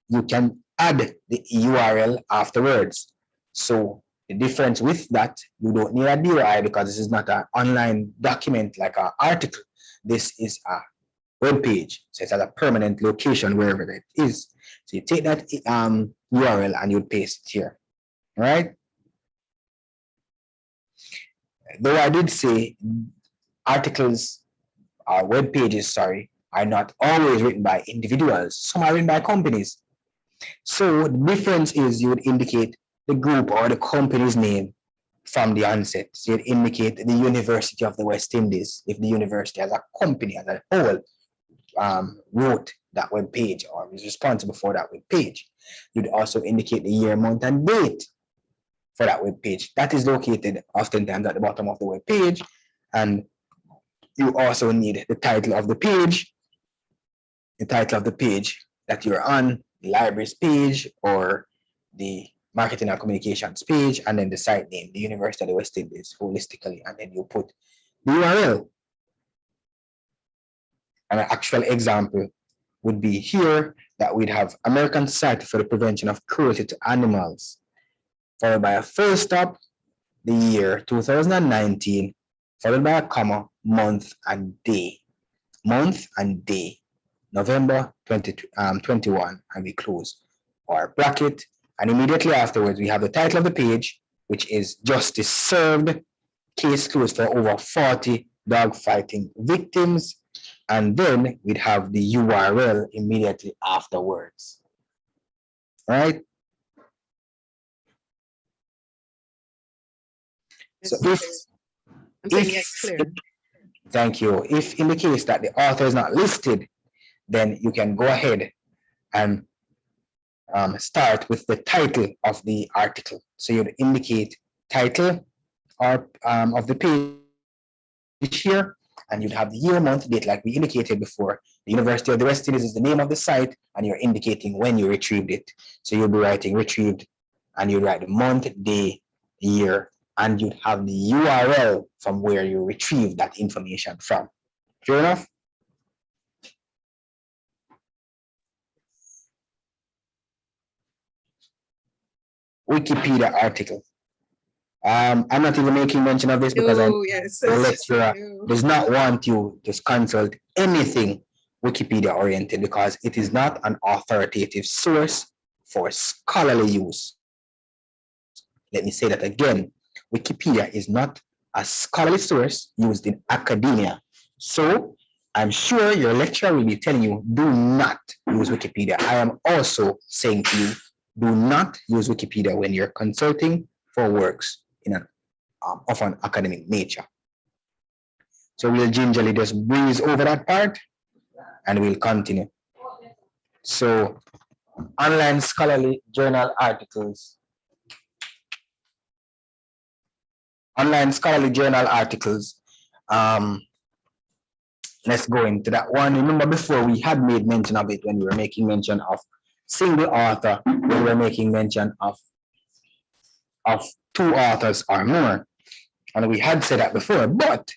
You can add the URL afterwards. So the difference with that, you don't need a DOI because this is not an online document like an article. This is a web page. So it's at a permanent location wherever that is. So you take that URL and you paste it here. All right? Though I did say articles, web pages, sorry, are not always written by individuals. Some are written by companies. So the difference is you would indicate the group or the company's name from the onset. So you'd indicate the University of the West Indies, if the university as a company, as a whole, wrote that web page or is responsible for that web page. You'd also indicate the year, month, and date for that web page. That is located oftentimes at the bottom of the web page. And you also need the title of the page that you're on, the library's page or the marketing and communications page, and then the site name, the University of the West Indies, holistically, and then you put the URL. And an actual example would be here that we'd have American Society for the Prevention of Cruelty to Animals, followed by a full stop, the year 2019, followed by a comma, month and day. Month and day, November 2021, and we close our bracket. And immediately afterwards, we have the title of the page, which is Justice Served, case closed for over 40 dogfighting victims. And then we'd have the URL immediately afterwards. All right. So thank you. If in the case that the author is not listed, then you can go ahead and start with the title of the article. So you'd indicate title or of the page here, and you'd have the year, month, date, like we indicated before. The University of the West Indies is the name of the site, and you're indicating when you retrieved it. So you'll be writing retrieved, and you'd write the month, day, year, and you'd have the URL from where you retrieved that information from. Fair enough? Wikipedia article. I'm not even making mention of this because the lecturer does not want you to consult anything Wikipedia oriented, because it is not an authoritative source for scholarly use. Let me say that again. Wikipedia is not a scholarly source used in academia. So I'm sure your lecturer will be telling you, do not use Wikipedia. I am also saying to you, do not use Wikipedia when you're consulting for works of an academic nature. So we'll gingerly just breeze over that part and we'll continue. So online scholarly journal articles. Online scholarly journal articles. Let's go into that one. Remember before we had made mention of it when we were making mention of single author, when we were making mention of two authors or more. And we had said that before, but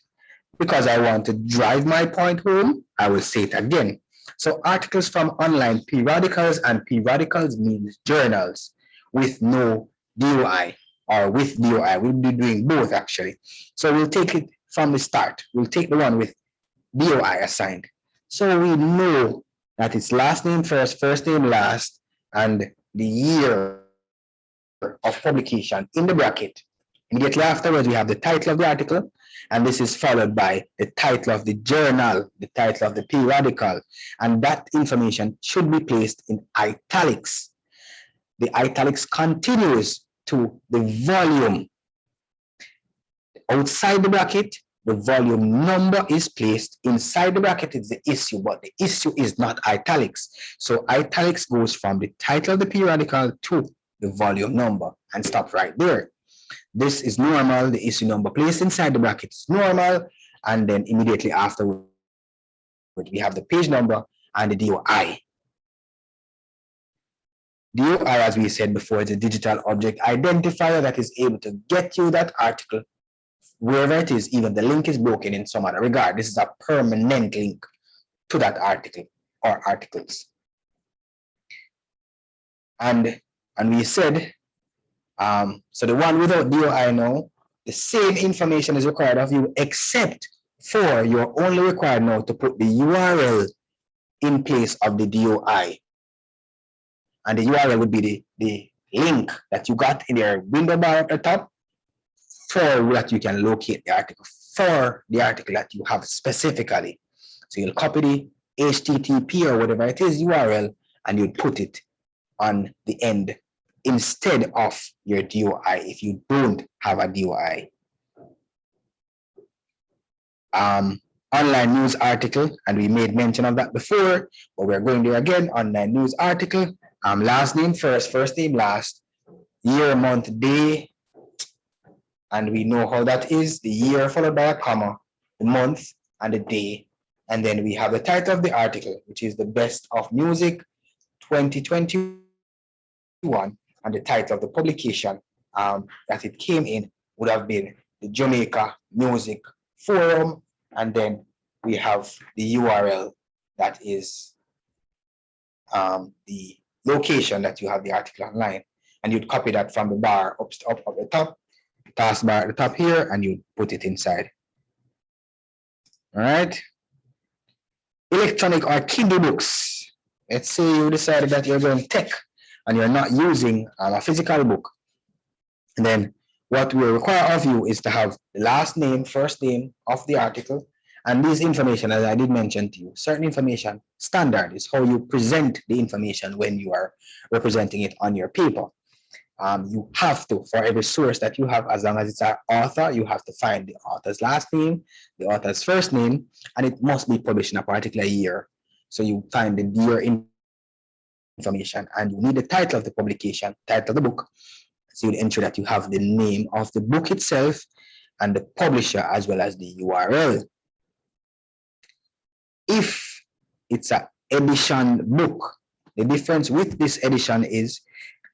because I want to drive my point home, I will say it again. So articles from online periodicals, and periodicals means journals with no DOI or with DOI. We'll be doing both actually. So we'll take it from the start. We'll take the one with DOI assigned. So we know that it's last name first, first name last, and the year of publication in the bracket. Immediately afterwards, we have the title of the article, and this is followed by the title of the journal, the title of the periodical, and that information should be placed in italics. The italics continues to the volume. Outside the bracket, the volume number is placed. Inside the bracket is the issue, but the issue is not italics. So italics goes from the title of the periodical to the volume number and stop right there. This is normal. The issue number placed inside the bracket is normal. And then immediately afterwards, we have the page number and the DOI. DOI, as we said before, is a digital object identifier that is able to get you that article wherever it is, even the link is broken in some other regard. This is a permanent link to that article or articles. And we said, so the one without DOI now, the same information is required of you, except for you're only required now to put the URL in place of the DOI. And the URL would be the link that you got in your window bar at the top for that you can locate the article, for the article that you have specifically. So you'll copy the HTTP or whatever it is URL, and you'll put it on the end instead of your DOI if you don't have a DOI. Online news article, and we made mention of that before, but we're going there again. Online news article, last name first, first name last, year, month, day, and we know how that is. The year followed by a comma, the month and the day, and then we have the title of the article, which is the Best of Music 2021, and the title of the publication that it came in would have been the Jamaica Music Forum, and then we have the URL that is the location that you have the article online, and you'd copy that from the bar up at the top, taskbar at the top here, and you put it inside. All right. Electronic or Kindle books. Let's say you decided that you're going tech and you're not using a physical book. And then what we require of you is to have the last name, first name of the article. And this information, as I did mention to you, certain information standard is how you present the information when you are representing it on your paper. You have to, for every source that you have, as long as it's an author, you have to find the author's last name, the author's first name, and it must be published in a particular year. So you find the year information, and you need the title of the publication, title of the book. So you ensure that you have the name of the book itself and the publisher as well as the URL. If it's an edition book, the difference with this edition is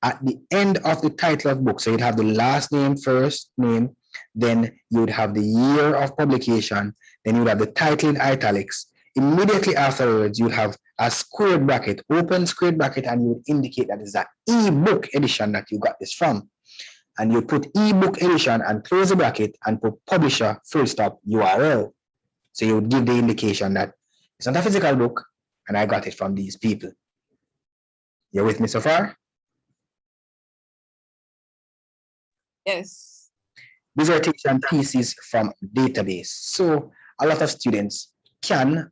at the end of the title of book, so you'd have the last name, first name, then you'd have the year of publication, then you'd have the title in italics. Immediately afterwards, you'd have a squared bracket, open squared bracket, and you would indicate that it's an ebook edition that you got this from. And you put ebook edition and close the bracket and put publisher full stop URL. So you would give the indication that it's not a physical book and I got it from these people. You're with me so far? Yes. Dissertation thesis from database. So a lot of students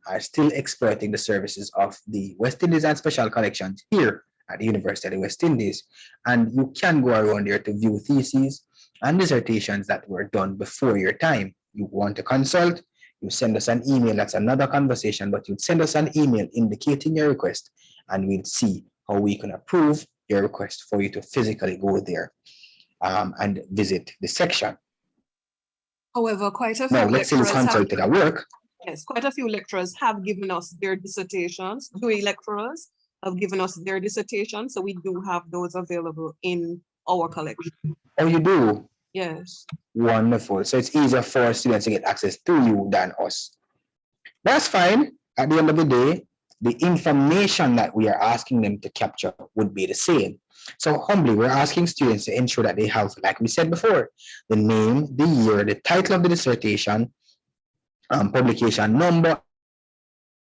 are still exploiting the services of the West Indies and Special Collections here at the University of the West Indies. And you can go around there to view theses and dissertations that were done before your time. You want to consult, you send us an email, that's another conversation, but you'd send us an email indicating your request and we'll see how we can approve your request for you to physically go there and visit the section. However, quite a few Now, let's say you lecturers have, consulted at work. yes, quite a few lecturers have given us their dissertations. DUI lecturers have given us their dissertations, so we do have those available in our collection. Oh, you do? Yes. Wonderful. So it's easier for students to get access to you than us. That's fine. At the end of the day, the information that we are asking them to capture would be the same. So humbly, we're asking students to ensure that they have, like we said before, the name, the year, the title of the dissertation, publication number,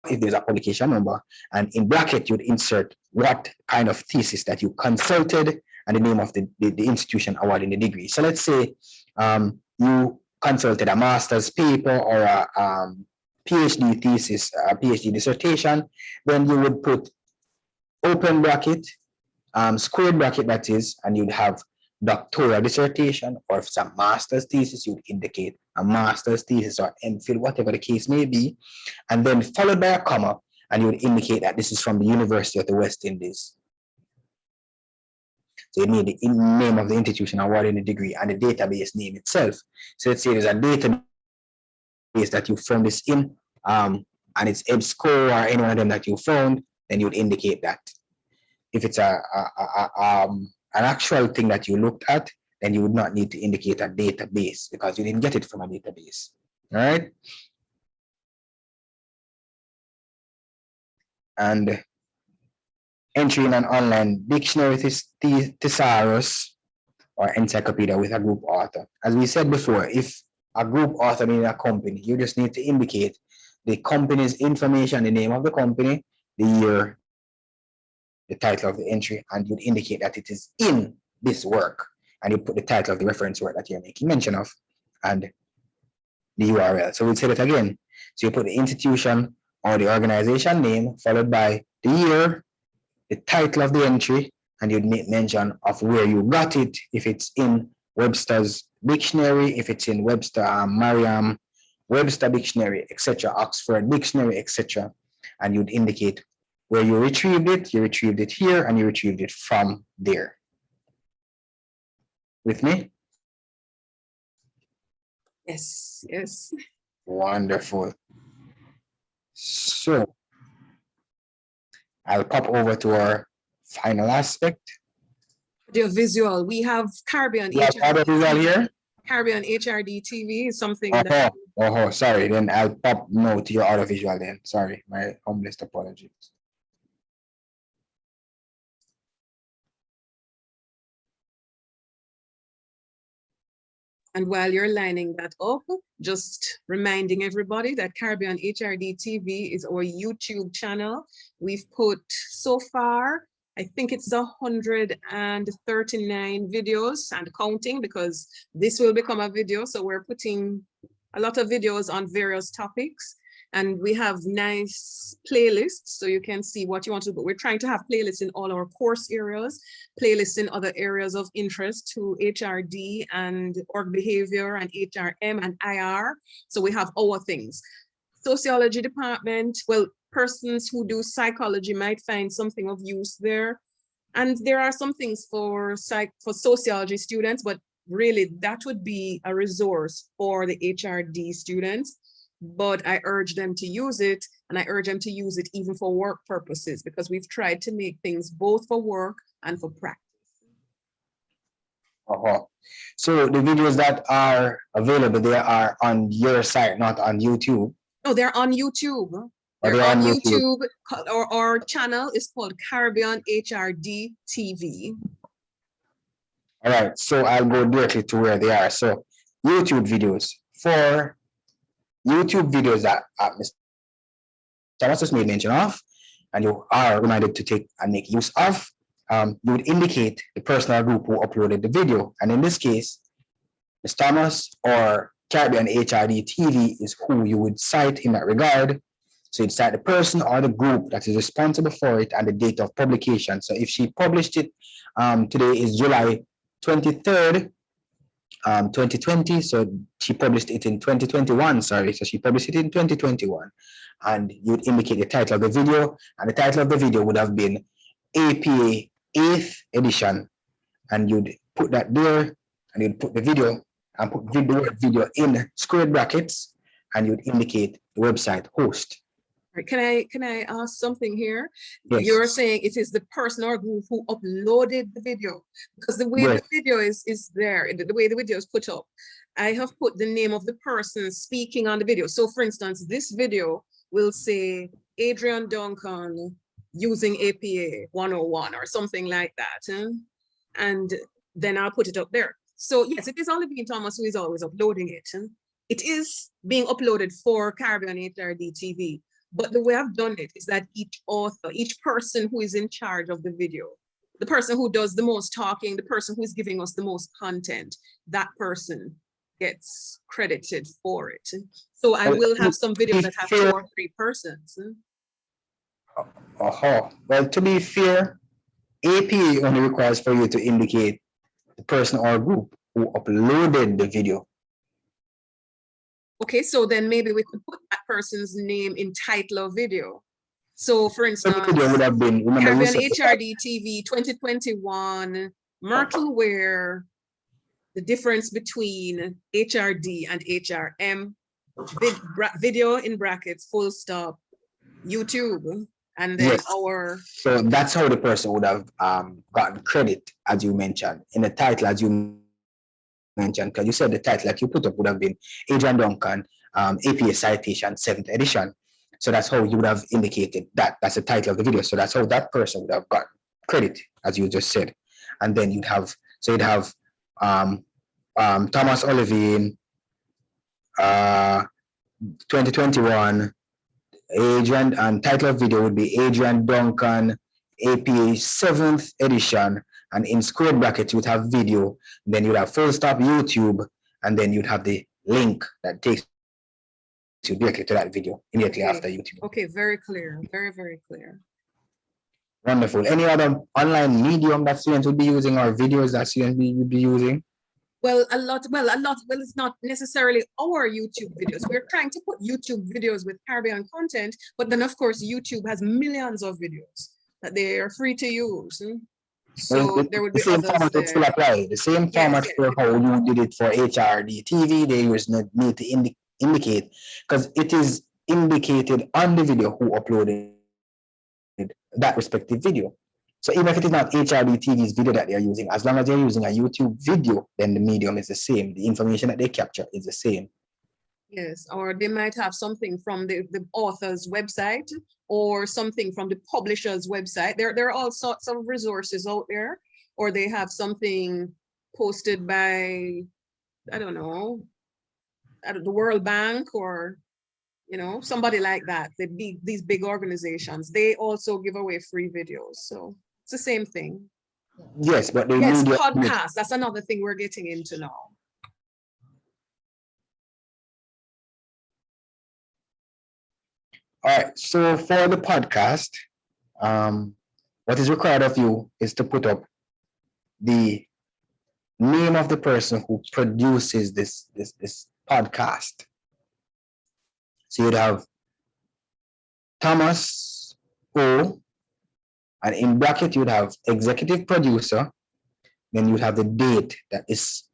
if there's a publication number, and in bracket, you'd insert what kind of thesis that you consulted and the name of the institution awarding the degree. So let's say you consulted a master's paper or a PhD thesis, a PhD dissertation, then you would put open bracket, squared bracket that is, and you'd have doctoral dissertation, or if it's a master's thesis, you'd indicate a master's thesis or MPhil, whatever the case may be, and then followed by a comma, and you would indicate that this is from the University of the West Indies. So you need the name of the institution awarding the degree and the database name itself. So let's say there's a database that you found this in, and it's EBSCO or any one of them that you found, then you would indicate that. If it's an actual thing that you looked at, then you would not need to indicate a database because you didn't get it from a database. All right. And entry in an online dictionary thesaurus or encyclopedia with a group author. As we said before, if a group author in a company, you just need to indicate the company's information, the name of the company, the year, the title of the entry, and you'd indicate that it is in this work. And you put the title of the reference work that you're making mention of and the URL. So we'll say that again. So you put the institution or the organization name followed by the year, the title of the entry, and you'd make mention of where you got it, if it's in Webster's dictionary, if it's in Webster, Merriam, Webster dictionary, etc., Oxford dictionary, etc. And you'd indicate where you retrieved it here, and you retrieved it from there. With me? Yes, yes. Wonderful. So I'll pop over to our final aspect. The visual, we have Caribbean HRD here. Caribbean HRD TV is something that. Sorry. Then I'll pop no to your audiovisual then. Sorry, my humblest apologies. And while you're lining that up, just reminding everybody that Caribbean HRD TV is our YouTube channel. We've put so far, I think it's 139 videos and counting, because this will become a video. So we're putting a lot of videos on various topics. And we have nice playlists, so you can see what you want to do. But we're trying to have playlists in all our course areas, playlists in other areas of interest to HRD and org behavior and HRM and IR. So we have our things. Sociology department, well, persons who do psychology might find something of use there. And there are some things for sociology students, but really that would be a resource for the HRD students. But I urge them to use it, and I urge them to use it even for work purposes, because we've tried to make things both for work and for practice. So the videos that are available, they are on your site, not on YouTube? No, they're on YouTube. They're on YouTube. Our channel is called Caribbean HRD TV. All right, so I'll go directly to where they are. So YouTube videos. For YouTube videos that Mr. Thomas just made mention of, and you are reminded to take and make use of, you would indicate the person or group who uploaded the video. And in this case, Mr. Thomas or Caribbean HRD TV is who you would cite in that regard. So you'd cite the person or the group that is responsible for it and the date of publication. So if she published it, today is July 23rd, 2020. So she published it in 2021, sorry. So she published it in 2021. And you'd indicate the title of the video. And the title of the video would have been APA 8th edition. And you'd put that there, and you'd put the video and put the word video in squared brackets, and you'd indicate the website host. Can I ask something here? Yes. You're saying it is the person or group who uploaded the video, because the way Yes. the video is there, the way the video is put up, I have put the name of the person speaking on the video. So for instance, this video will say Adrian Duncan using APA 101 or something like that. And then I'll put it up there. So yes, it is Olivine Thomas who is always uploading it. It is being uploaded for Caribbean HRD TV. But the way I've done it is that each author, each person who is in charge of the video, the person who does the most talking, the person who is giving us the most content, that person gets credited for it. So I will have some videos that have 2 or 3 persons. Well, to be fair, APA only requires for you to indicate the person or group who uploaded the video. Okay, so then maybe we could put that person's name in title of video. So for instance, Video would have been, Caribbean HRD TV 2021, Myrtle Wear, the difference between HRD and HRM, video in brackets, full stop, YouTube, and then Yes. So that's how the person would have gotten credit, as you mentioned, in the title, as you mentioned, because you said the title that you put up would have been Adrian Duncan, APA Citation 7th edition. So that's how you would have indicated that that's the title of the video. So that's how that person would have got credit, as you just said. And then you'd have, so you'd have Thomas Olivine, 2021, Adrian, and title of video would be Adrian Duncan, APA 7th edition. And in squared brackets, you would have video, then you'd have full stop YouTube, and then you'd have the link that takes you directly to that video immediately after YouTube. Okay, very clear, very, very clear. Wonderful. Any other online medium that students would be using, or videos that students would be using? Well, it's not necessarily our YouTube videos. We're trying to put YouTube videos with Caribbean content, but then of course, YouTube has millions of videos that they are free to use. So there would be the same others format would still apply. The same format for how you did it for HRD TV. They was not need to indicate, because it is indicated on the video who uploaded that respective video. So even if it is not HRD TV's video that they're using, as long as they're using a YouTube video, then the medium is the same. The information that they capture is the same. Yes, or they might have something from the author's website or something from the publisher's website. There are all sorts of resources out there, or they have something posted by I don't know, at the World Bank or, you know, somebody like that, these big organizations, they also give away free videos. So it's the same thing. Yes, but the Yes, media. podcasts, that's another thing we're getting into now. All right, so for the podcast, what is required of you is to put up the name of the person who produces this podcast. So you'd have Thomas O, and in bracket you'd have executive producer. Then you'd have the date that this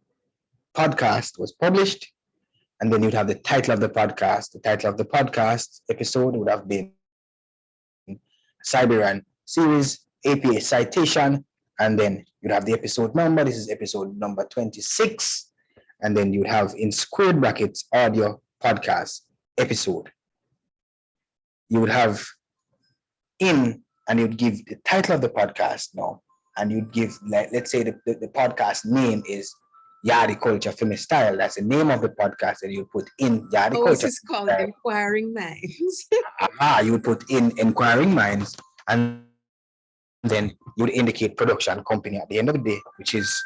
podcast was published, and then you'd have the title of the podcast. The title of the podcast episode would have been Siberian Series APA Citation, and then you'd have the episode number. This is episode number 26, and then you'd have in squared brackets audio podcast episode. You would have in, and you'd give the title of the podcast now, and you'd give, like, let's say the podcast name is Yadi Culture Film Style. That's the name of the podcast, and you put in Yadi Oh, Culture. this is called Inquiring Minds. You would put in Inquiring Minds, and then you would indicate production company at the end of the day, which is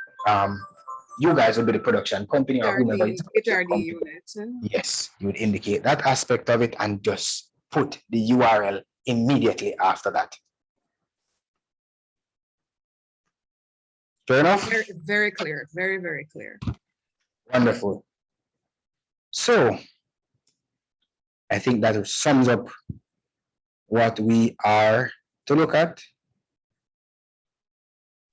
you guys will be the production company or whomever is HRD unit. Yes, you would indicate that aspect of it and just put the URL immediately after that. Fair enough? Very, very clear. Very, very clear. Wonderful. So I think that sums up what we are to look at.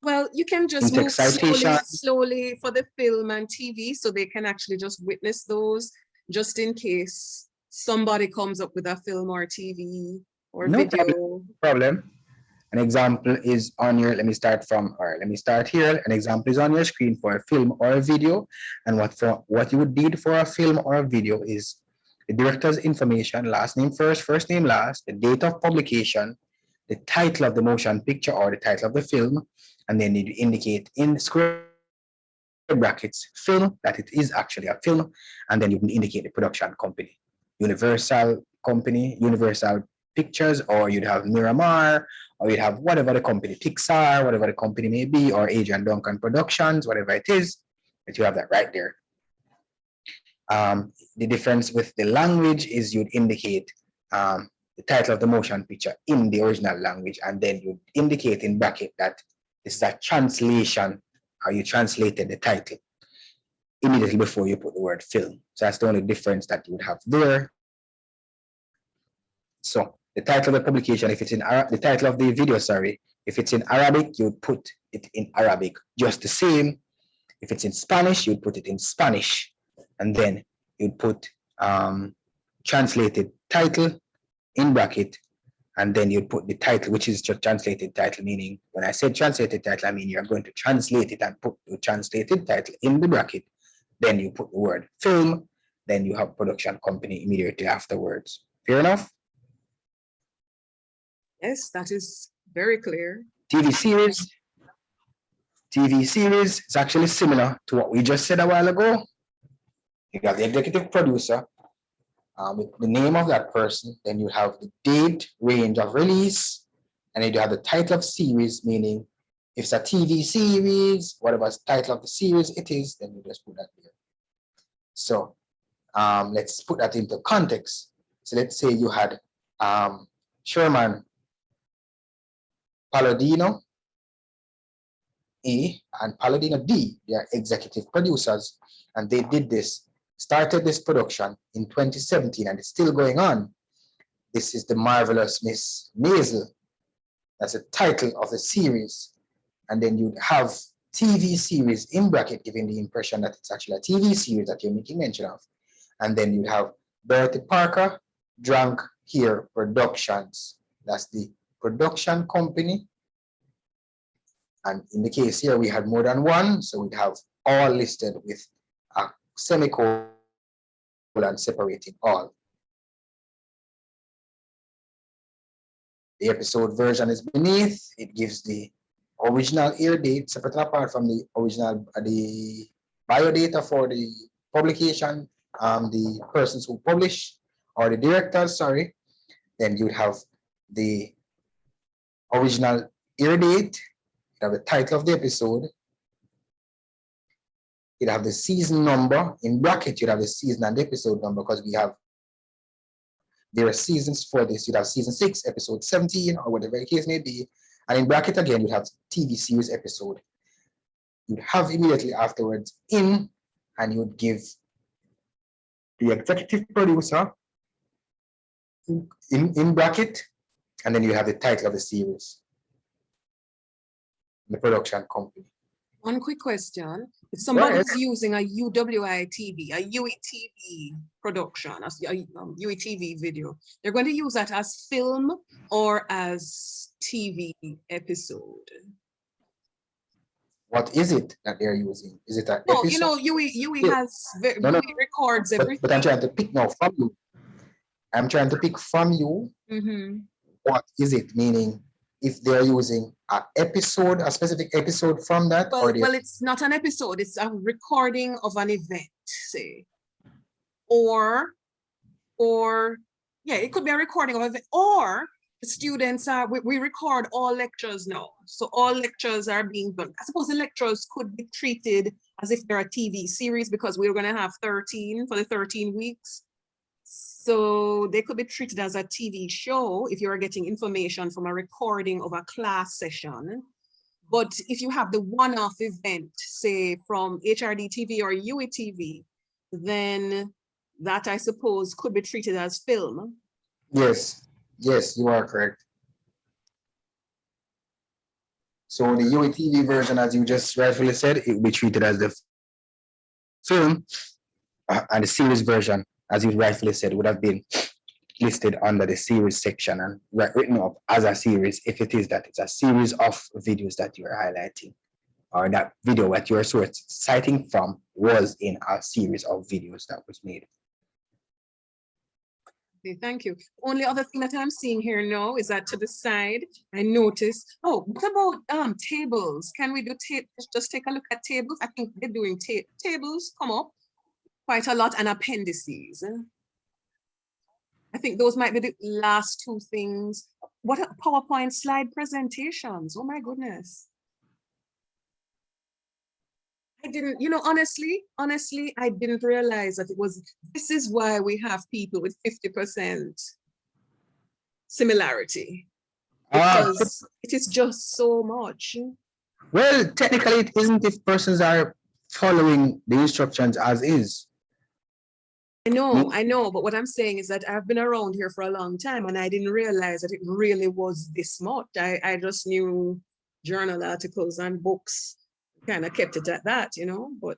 Well, you can just move slowly for the film and TV, so they can actually just witness those, just in case somebody comes up with a film or TV or video. Problem. An example is on your, let me start here. An example is on your screen for a film or a video. And what you would need for a film or a video is the director's information, last name first, first name last, the date of publication, the title of the motion picture or the title of the film, and then you indicate in square brackets film that it is actually a film, and then you can indicate the production company, Universal company, Universal Pictures, or you'd have Miramar, or you'd have whatever the company, Pixar, whatever the company may be, or Adrian Duncan Productions, whatever it is, that you have that right there. The difference with the language is you'd indicate the title of the motion picture in the original language, and then you indicate in bracket that this is a translation, or you translated the title immediately before you put the word film. So that's the only difference that you would have there. So the title of the publication, if it's in the title of the video, sorry, if it's in Arabic, you would put it in Arabic just the same. If it's in Spanish, you'd put it in Spanish, and then you'd put translated title in bracket, and then you'd put the title, which is just translated title, meaning when I said translated title, I mean you're going to translate it and put the translated title in the bracket. Then you put the word film, then you have production company immediately afterwards. Fair enough? Yes, that is very clear. TV series. TV series is actually similar to what we just said a while ago. You have the executive producer, with the name of that person, then you have the date, range of release, and then you have the title of series, meaning if it's a TV series, whatever title of the series it is, then you just put that there. So let's put that into context. So let's say you had Sherman Palladino A and Palladino D, they are executive producers, and they started this production in 2017, and it's still going on. This is The Marvelous Miss Maisel. That's the title of the series. And then you'd have TV series in bracket, giving the impression that it's actually a TV series that you're making mention of. And then you have Bertie Parker, Drunk Here Productions. That's the production company. And in the case here, we had more than one, so we'd have all listed with a semicolon separating all. The episode version is beneath. It gives the original air date separate and apart from the original, the biodata for the publication, the persons who publish, or the directors, sorry. Then you'd have the original air date, you'd have the title of the episode, you'd have the season number, in bracket you'd have the season and the episode number, because we have there are seasons for this. You'd have season 6, episode 17, or whatever the case may be. And in bracket again, you'd have TV series episode. You'd have immediately afterwards in, and you would give the executive producer in bracket, and then you have the title of the series, the production company. One quick question. If somebody is using a UWI TV, a UETV production, a UETV video, they're going to use that as film or as TV episode? What is it that they're using? Is it an No, episode? you know, UE Yeah. has, No, no. UE records everything. But I'm trying to pick now from you. I'm trying to pick from you. What is it? Meaning, if they're using an episode, a specific episode from that, well, it's not an episode, it's a recording of an event, say. Or yeah, it could be a recording of an event, or the students are, we record all lectures now. So all lectures are being done. I suppose the lectures could be treated as if they're a TV series, because we're going to have 13 for the 13 weeks. So they could be treated as a TV show if you're getting information from a recording of a class session. But if you have the one-off event, say from HRD TV or UETV, then that, I suppose, could be treated as film. Yes, yes, you are correct. So the UETV version, as you just rightfully said, it will be treated as the film, and the series version, as you rightfully said, would have been listed under the series section and written up as a series, if it is that it's a series of videos that you are highlighting, or that video that you are citing from was in a series of videos that was made. Okay, thank you. Only other thing that I'm seeing here now is that to the side, I noticed, oh, what about tables? Can we do just take a look at tables? I think they're doing tables come up quite a lot, and appendices. I think those might be the last two things. What are PowerPoint slide presentations? Oh my goodness. I didn't, you know, honestly, I didn't realize that it was, this is why we have people with 50% similarity, because it is just so much. Well, technically it isn't if persons are following the instructions as is. I know, but what I'm saying is that I've been around here for a long time and I didn't realize that it really was this much. I just knew journal articles and books, kind of kept it at that, you know, but.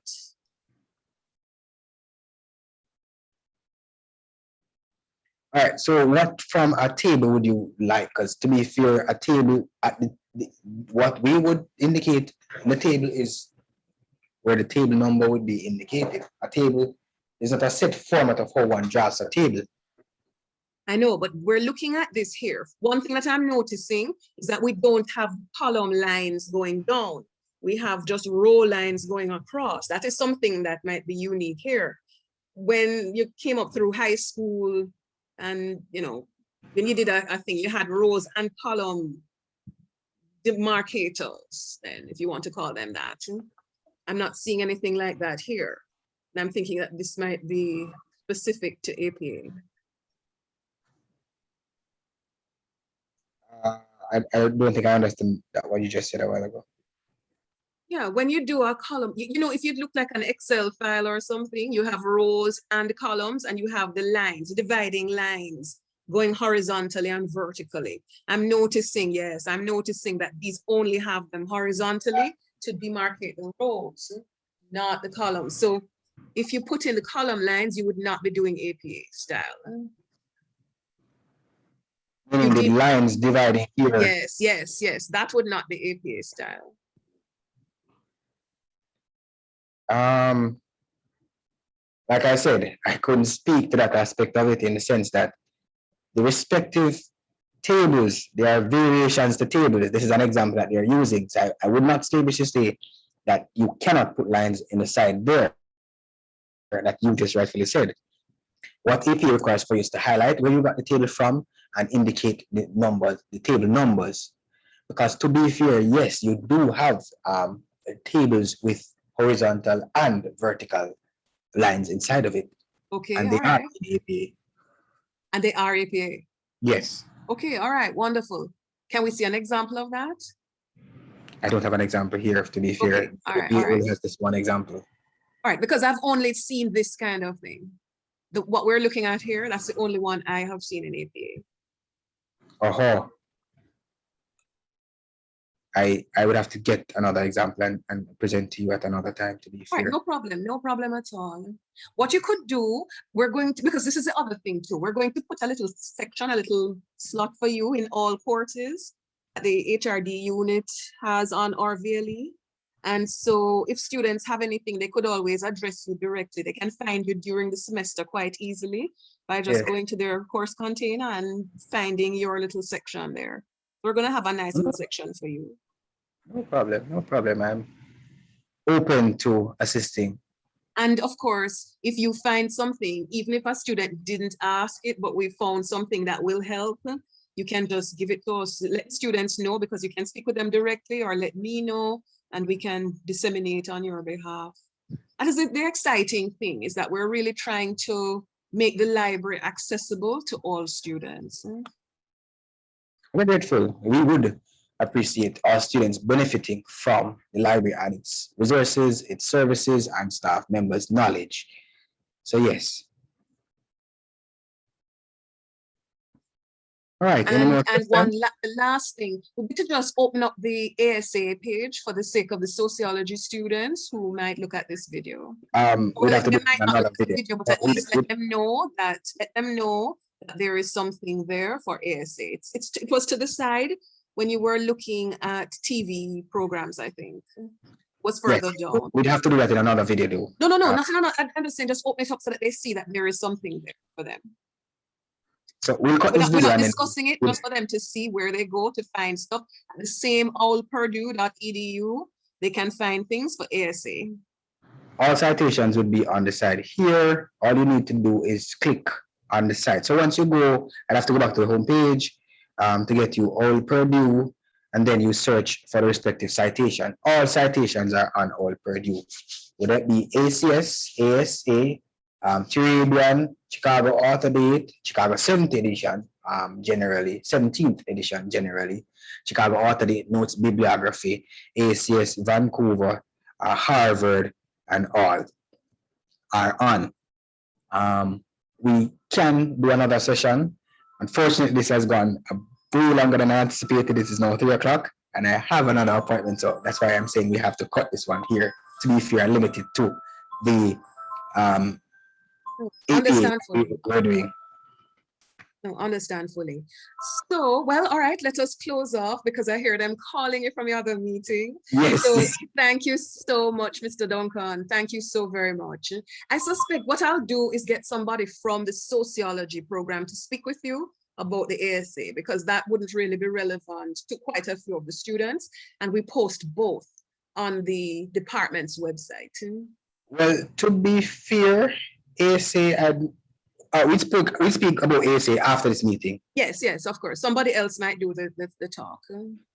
All right, so what from a table would you like? Because to be fair, a table, what we would indicate in the table is where the table number would be indicated. A table is not a set format of how one drafts a table. I know, but we're looking at this here. One thing that I'm noticing is that we don't have column lines going down. We have just row lines going across. That is something that might be unique here. When you came up through high school and, you know, when you did a thing, you had rows and column demarcators, then if you want to call them that. I'm not seeing anything like that here. And I'm thinking that this might be specific to APA. I don't think I understand that what you just said a while ago. Yeah, when you do a column, you know, if you look like an Excel file or something, you have rows and columns and you have the lines, dividing lines going horizontally and vertically. I'm noticing that these only have them horizontally to demarcate the rows, not the columns. So if you put in the column lines, you would not be doing APA style. Meaning the lines dividing here. Yes, that would not be APA style. Like I said, I couldn't speak to that aspect of it in the sense that the respective tables, there are variations to tables. This is an example that they're using. So I would not establish to say that you cannot put lines in the side there that you just rightfully said. What APA requires for you is to highlight where you got the table from and indicate the numbers, the table numbers. Because to be fair, yes, you do have tables with horizontal and vertical lines inside of it. Okay, And all they are right. in APA. And they are APA. Yes. Okay, all right, wonderful. Can we see an example of that? I don't have an example here, to be fair. Okay, all right, APA all right. only has this one example. All right, because I've only seen this kind of thing. What we're looking at here, that's the only one I have seen in APA. Uh-huh. I would have to get another example and present to you at another time, to be All fair. right, no problem at all. What you could do, we're going to, because this is the other thing too, we're going to put a little section, a little slot for you in all courses that the HRD unit has on our VLE. And so if students have anything, they could always address you directly. They can find you during the semester quite easily by just going to their course container and finding your little section there. We're going to have a nice little section for you. No problem, no problem. I'm open to assisting. And of course, if you find something, even if a student didn't ask it, but we found something that will help, you can just give it to us, let students know, because you can speak with them directly, or let me know, and we can disseminate on your behalf. And the exciting thing is that we're really trying to make the library accessible to all students. We're grateful. We would appreciate our students benefiting from the library and its resources, its services, and staff members' knowledge. So yes. All right. And one last thing would be to just open up the ASA page for the sake of the sociology students who might look at this video. We'd have to do might not another look at the video, but at least let them know that there is something there for ASA. It was to the side when you were looking at TV programs, I think. Was further down. We'd have to do that in another video, though. No, nothing. I understand. Just open it up so that they see that there is something there for them. So we'll cut this video. We're not discussing it, just for them to see where they go to find stuff. At the same owlpurdue.edu, they can find things for ASA. All citations would be on the side here. All you need to do is click on the site. So once you go, I'd have to go back to the home page to get you all Purdue, and then you search for the respective citation. All citations are on all Purdue. Would that be ACS, ASA, Turabian, Chicago Author Date, Chicago 7th edition, generally, 17th edition, generally, Chicago Author Date, Notes, Bibliography, ACS, Vancouver, Harvard, and all are on. We can do another session. Unfortunately, this has gone way longer than I anticipated. This is now 3 o'clock, and I have another appointment, so that's why I'm saying we have to cut this one here to be fair, limited to the understand we're doing. No, understand fully. So, well, all right, let us close off because I hear them calling you from your other meeting. Yes. So thank you so much, Mr. Duncan. Thank you so very much. I suspect what I'll do is get somebody from the sociology program to speak with you about the ASA, because that wouldn't really be relevant to quite a few of the students. And we post both on the department's website. Well, to be fair, ASA and we speak about ASA after this meeting. Yes, of course. Somebody else might do the talk.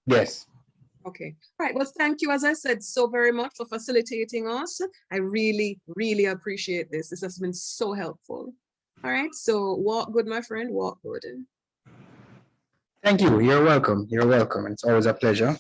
Yes. Okay. All right. Well, thank you, as I said, so very much for facilitating us. I really, really appreciate this. This has been so helpful. All right. So walk good, my friend. Walk good. Thank you. You're welcome. You're welcome. It's always a pleasure.